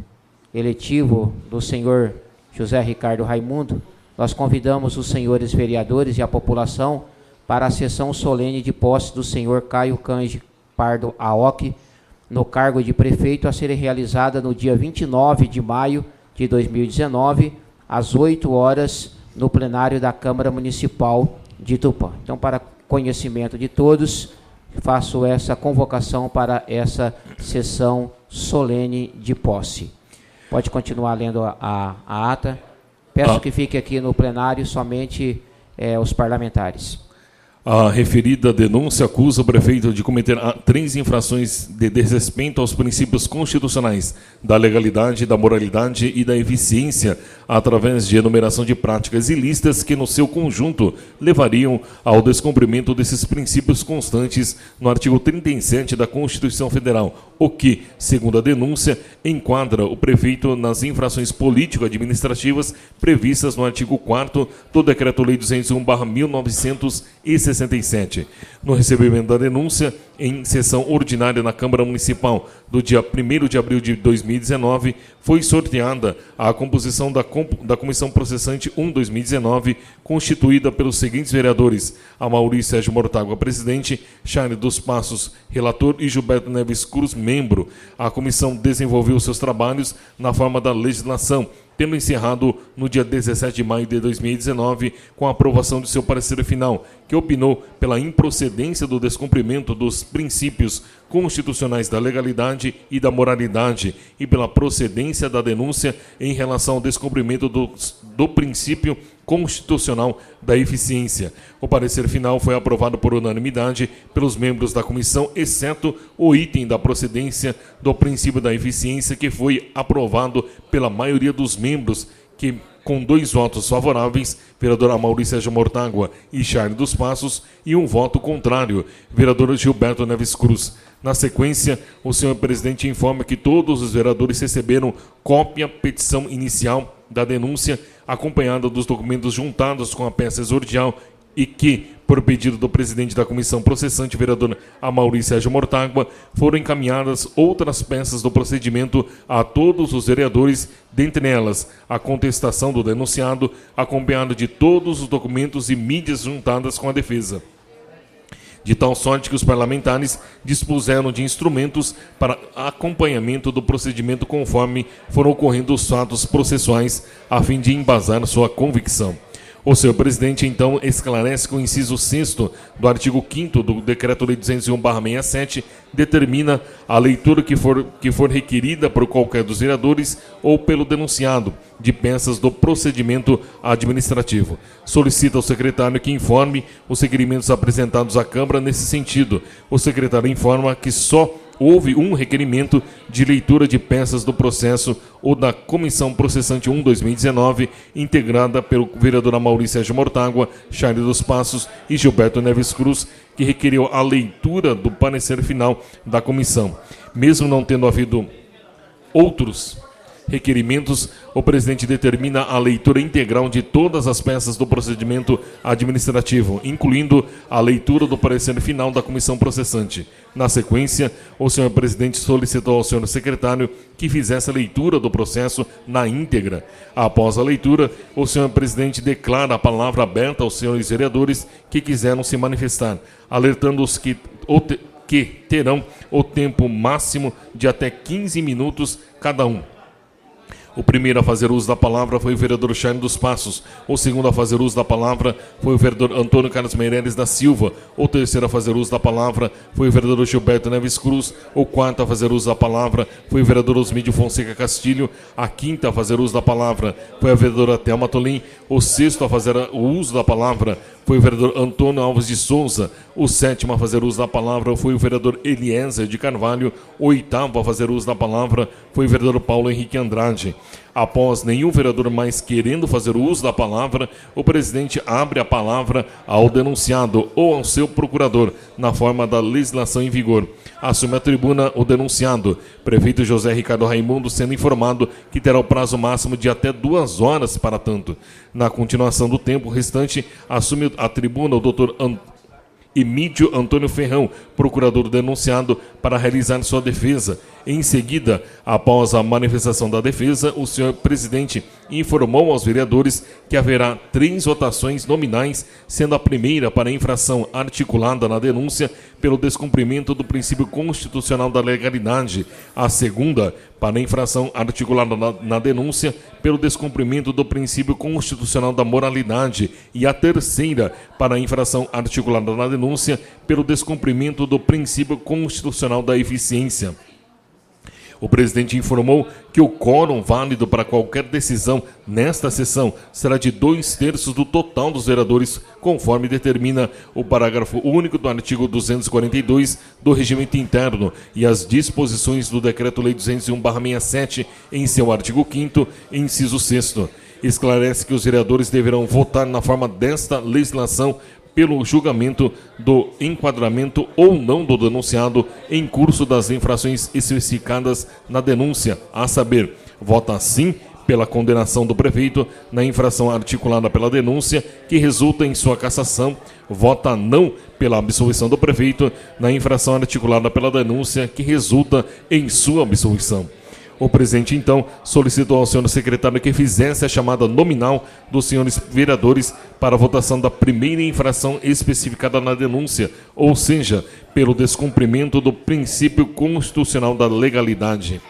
eletivo do senhor José Ricardo Raimundo, nós convidamos os senhores vereadores e a população para a sessão solene de posse do senhor Caio Cange Pardo Aoki, no cargo de prefeito, a ser realizada no dia 29 de maio de 2019, às 8 horas, no plenário da Câmara Municipal de Tupã. Então, para conhecimento de todos, faço essa convocação para essa sessão solene de posse. Pode continuar lendo a ata. Peço que fique aqui no plenário somente os parlamentares. A referida denúncia acusa o prefeito de cometer 3 infrações de desrespeito aos princípios constitucionais da legalidade, da moralidade e da eficiência, através de enumeração de práticas ilícitas que, no seu conjunto, levariam ao descumprimento desses princípios constantes no artigo 37 da Constituição Federal, o que, segundo a denúncia, enquadra o prefeito nas infrações político-administrativas previstas no artigo 4º do Decreto-Lei 201/1967. No recebimento da denúncia, em sessão ordinária na Câmara Municipal do dia 1º de abril de 2019, foi sorteada a composição da Comissão Processante 1/2019, constituída pelos seguintes vereadores: Amaury Sérgio Mortágua, presidente; Charles dos Passos, relator; e Gilberto Neves Cruz, membro. A comissão desenvolveu seus trabalhos na forma da legislação, tendo encerrado no dia 17 de maio de 2019 com a aprovação de seu parecer final, que opinou pela improcedência do descumprimento dos princípios constitucionais da legalidade e da moralidade e pela procedência da denúncia em relação ao descumprimento do princípio constitucional da eficiência. O parecer final foi aprovado por unanimidade pelos membros da comissão, exceto o item da procedência do princípio da eficiência, que foi aprovado pela maioria dos membros, que, com 2 votos favoráveis, vereador Amaury Sérgio Mortágua e Charles dos Passos, e 1 voto contrário, vereador Gilberto Neves Cruz. Na sequência, o senhor presidente informa que todos os vereadores receberam cópia, petição inicial da denúncia, acompanhada dos documentos juntados com a peça exordial, e que, por pedido do presidente da comissão processante, vereador Amaury Sérgio Mortágua, foram encaminhadas outras peças do procedimento a todos os vereadores, dentre elas a contestação do denunciado, acompanhado de todos os documentos e mídias juntadas com a defesa, de tal sorte que os parlamentares dispuseram de instrumentos para acompanhamento do procedimento conforme foram ocorrendo os fatos processuais, a fim de embasar sua convicção. O senhor presidente, então, esclarece que o inciso 6º do artigo 5º do Decreto-Lei 201/67 determina a leitura que for requerida por qualquer dos vereadores ou pelo denunciado de peças do procedimento administrativo. Solicita ao secretário que informe os requerimentos apresentados à Câmara nesse sentido. O secretário informa que só houve um requerimento de leitura de peças do processo ou da Comissão Processante 1/2019, integrada pelo vereador Amaury Sérgio Mortágua, Charles dos Passos e Gilberto Neves Cruz, que requeriu a leitura do parecer final da comissão. Mesmo não tendo havido outros requerimentos, o presidente determina a leitura integral de todas as peças do procedimento administrativo, incluindo a leitura do parecer final da comissão processante. Na sequência, o senhor presidente solicitou ao senhor secretário que fizesse a leitura do processo na íntegra. Após a leitura, o senhor presidente declara a palavra aberta aos senhores vereadores que quiseram se manifestar, alertando-os que terão o tempo máximo de até 15 minutos cada um. O primeiro a fazer uso da palavra foi o vereador Charles dos Passos. O segundo a fazer uso da palavra foi o vereador Antônio Carlos Meireles da Silva. O terceiro a fazer uso da palavra foi o vereador Gilberto Neves Cruz. O quarto a fazer uso da palavra foi o vereador Osmídio Fonseca Castilho. A quinta a fazer uso da palavra foi a vereadora Thelma Tolim. O sexto a fazer o uso da palavra foi o vereador Antônio Alves de Souza. O sétimo a fazer uso da palavra foi o vereador Eliezer de Carvalho. O oitavo a fazer uso da palavra foi o vereador Paulo Henrique Andrade. Após nenhum vereador mais querendo fazer uso da palavra, o presidente abre a palavra ao denunciado ou ao seu procurador, na forma da legislação em vigor. Assume a tribuna o denunciado, prefeito José Ricardo Raimundo, sendo informado que terá o prazo máximo de até 2 horas para tanto. Na continuação do tempo restante, assume a tribuna o doutor Emídio Antônio Ferrão, procurador denunciado, para realizar sua defesa. Em seguida, após a manifestação da defesa, o senhor presidente informou aos vereadores que haverá 3 votações nominais, sendo a primeira para a infração articulada na denúncia pelo descumprimento do princípio constitucional da legalidade, a segunda para a infração articulada na denúncia pelo descumprimento do princípio constitucional da moralidade e a terceira para a infração articulada na denúncia pelo descumprimento do princípio constitucional da eficiência. O presidente informou que o quórum válido para qualquer decisão nesta sessão será de 2/3 do total dos vereadores, conforme determina o parágrafo único do artigo 242 do Regimento Interno e as disposições do Decreto-Lei 201/67 em seu artigo 5º, inciso 6º. Esclarece que os vereadores deverão votar na forma desta legislação pelo julgamento do enquadramento ou não do denunciado em curso das infrações especificadas na denúncia, a saber, vota sim pela condenação do prefeito na infração articulada pela denúncia que resulta em sua cassação, vota não pela absolvição do prefeito na infração articulada pela denúncia que resulta em sua absolvição. O presidente, então, solicitou ao senhor secretário que fizesse a chamada nominal dos senhores vereadores para a votação da primeira infração especificada na denúncia, ou seja, pelo descumprimento do princípio constitucional da legalidade.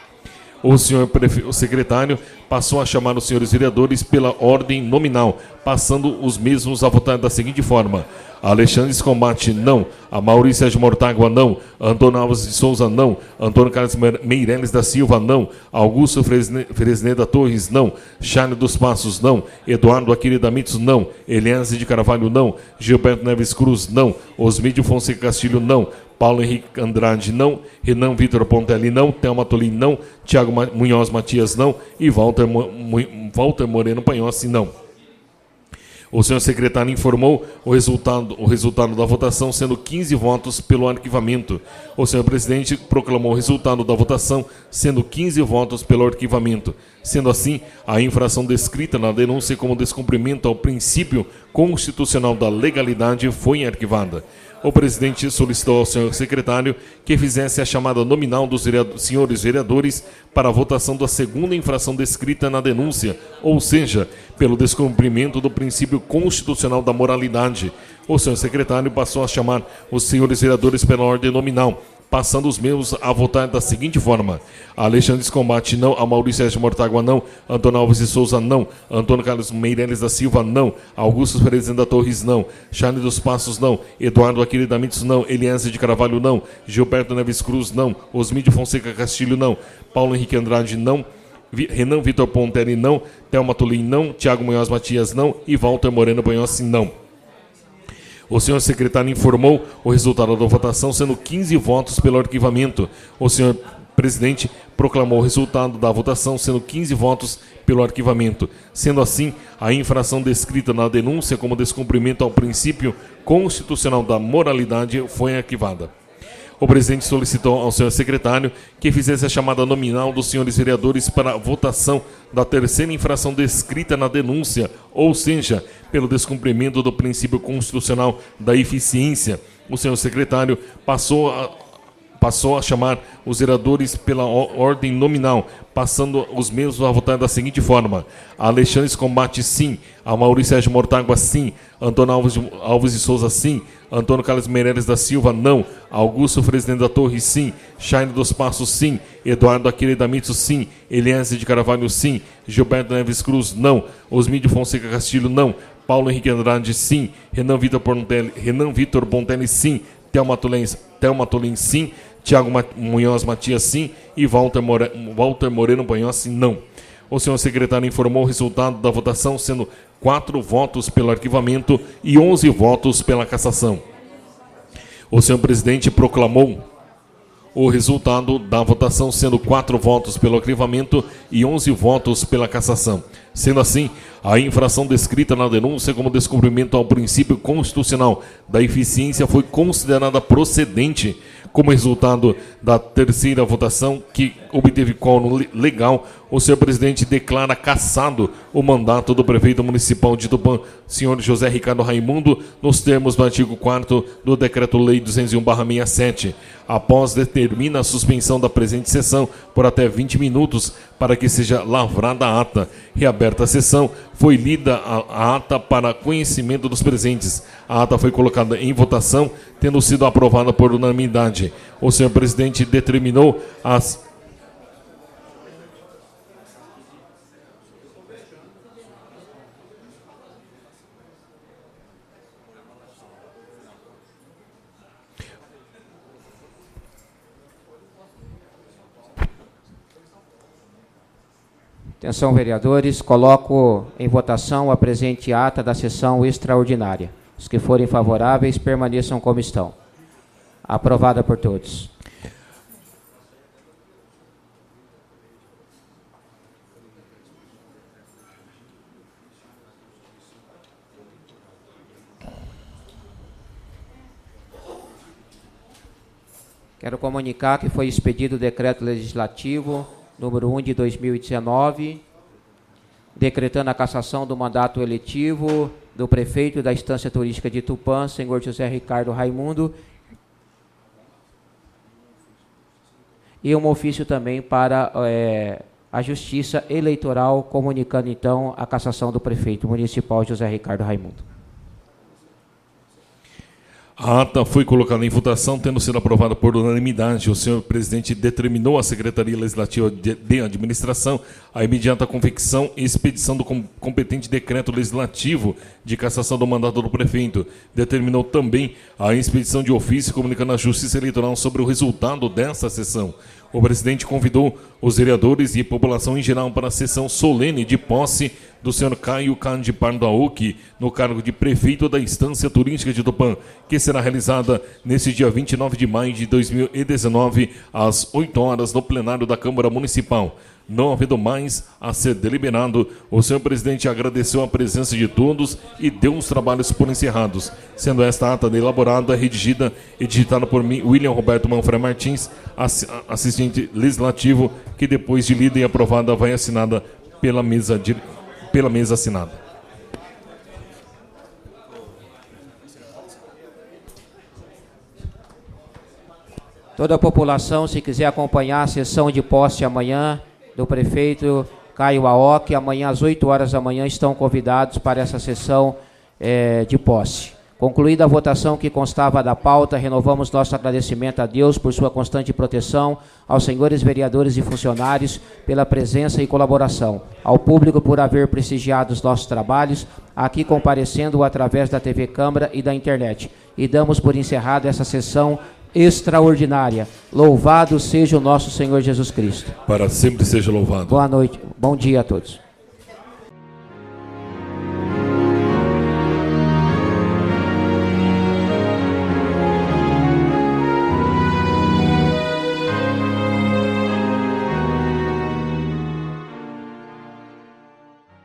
O senhor secretário passou a chamar os senhores vereadores pela ordem nominal, passando os mesmos a votar da seguinte forma: Alexandre Combate, não. A Maurícia de Mortágua, não. Antônio Alves de Souza, não. Antônio Carlos Meireles da Silva, não. Augusto Fresneda Torres, não. Charles dos Passos, não. Eduardo Aquiles da Mitos, não. Eliezer de Carvalho, não. Gilberto Neves Cruz, não. Osmídio Fonseca Castilho, não. Paulo Henrique Andrade, não. Renan Vitor Pontelli, não. Thelma Tolim, não. Tiago Munhoz Matias, não. E Walter Moreno Panhossi, não. O senhor secretário informou o resultado da votação, sendo 15 votos pelo arquivamento. O senhor presidente proclamou o resultado da votação, sendo 15 votos pelo arquivamento. Sendo assim, a infração descrita na denúncia como descumprimento ao princípio constitucional da legalidade foi arquivada. O presidente solicitou ao senhor secretário que fizesse a chamada nominal dos senhores vereadores para a votação da segunda infração descrita na denúncia, ou seja, pelo descumprimento do princípio constitucional da moralidade. O senhor secretário passou a chamar os senhores vereadores pela ordem nominal, passando os mesmos a votar da seguinte forma: Alexandre Combate, não. A Maurícia de Mortágua, não. Antônio Alves de Souza, não. Antônio Carlos Meireles da Silva, não. Augusto Fresneda Torres, não. Charles dos Passos, não. Eduardo Aquiles da Mitos, não. Eliezer de Carvalho, não. Gilberto Neves Cruz, não. Osmídio Fonseca Castilho, não. Paulo Henrique Andrade, não. Renan Vitor Pontelli, não. Thelma Tolim, não. Tiago Munhoz Matias, não. E Walter Moreno Panhossi, não. O senhor secretário informou o resultado da votação, sendo 15 votos pelo arquivamento. O senhor presidente proclamou o resultado da votação, sendo 15 votos pelo arquivamento. Sendo assim, a infração descrita na denúncia como descumprimento ao princípio constitucional da moralidade foi arquivada. O presidente solicitou ao senhor secretário que fizesse a chamada nominal dos senhores vereadores para a votação da terceira infração descrita na denúncia, ou seja, pelo descumprimento do princípio constitucional da eficiência. O senhor secretário passou a chamar os vereadores pela ordem nominal, passando os mesmos a votar da seguinte forma: a Alexandre Combate, sim; a Maurício Sérgio Mortágua, sim; Antônio Alves de Souza, sim; Antônio Carlos Meireles da Silva, não; Augusto Fresnel da Torre, sim; Chaine dos Passos, sim; Eduardo Aquile da Mitsu, sim; Eliese de Carvalho, sim; Gilberto Neves Cruz, não; Osmídio Fonseca Castilho, não; Paulo Henrique Andrade, sim; Renan Vitor Pontelli, sim; Thelma Tolin, sim; Tiago Munhoz Matias, sim; e Walter Moreno Banhossi, não. O senhor secretário informou o resultado da votação, sendo 4 votos pelo arquivamento e 11 votos pela cassação. O senhor presidente proclamou o resultado da votação, sendo 4 votos pelo arquivamento e 11 votos pela cassação. Sendo assim, a infração descrita na denúncia como descumprimento ao princípio constitucional da eficiência foi considerada procedente. Como resultado da terceira votação, que obteve quórum legal, o senhor presidente declara cassado o mandato do prefeito municipal de Tupã, senhor José Ricardo Raimundo, nos termos do artigo 4º do Decreto-Lei 201/67. Após, determina a suspensão da presente sessão por até 20 minutos para que seja lavrada a ata. Reaberta a sessão, foi lida a ata para conhecimento dos presentes. A ata foi colocada em votação, tendo sido aprovada por unanimidade. O senhor presidente determinou as... Atenção, vereadores, coloco em votação a presente ata da sessão extraordinária. Os que forem favoráveis permaneçam como estão. Aprovada por todos. Quero comunicar que foi expedido o decreto legislativo número 1 de 2019, decretando a cassação do mandato eletivo do prefeito da Estância Turística de Tupã, senhor José Ricardo Raimundo, e um ofício também para a Justiça Eleitoral, comunicando então a cassação do prefeito municipal José Ricardo Raimundo. A ata foi colocada em votação, tendo sido aprovada por unanimidade. O senhor presidente determinou à Secretaria Legislativa de Administração a imediata convicção e expedição do competente decreto legislativo de cassação do mandato do prefeito. Determinou também a expedição de ofício comunicando à Justiça Eleitoral sobre o resultado desta sessão. O presidente convidou os vereadores e a população em geral para a sessão solene de posse do senhor Caio Cândido Pardaúque no cargo de prefeito da Estância Turística de Tupã, que será realizada nesse dia 29 de maio de 2019, às 8 horas, no plenário da Câmara Municipal. Não havendo mais a ser deliberado, o senhor presidente agradeceu a presença de todos e deu os trabalhos por encerrados, sendo esta ata elaborada, redigida e digitada por mim, William Roberto Manfred Martins, assistente legislativo, que depois de lida e aprovada vai assinada pela mesa assinada. Toda a população, se quiser acompanhar a sessão de posse amanhã do prefeito Caio Aoki, amanhã às 8 horas da manhã estão convidados para essa sessão de posse. Concluída a votação que constava da pauta, renovamos nosso agradecimento a Deus por sua constante proteção, aos senhores vereadores e funcionários pela presença e colaboração, ao público por haver prestigiado os nossos trabalhos, aqui comparecendo através da TV Câmara e da internet. E damos por encerrada essa sessão extraordinária. Louvado seja o nosso Senhor Jesus Cristo. Para sempre seja louvado. Boa noite, bom dia a todos.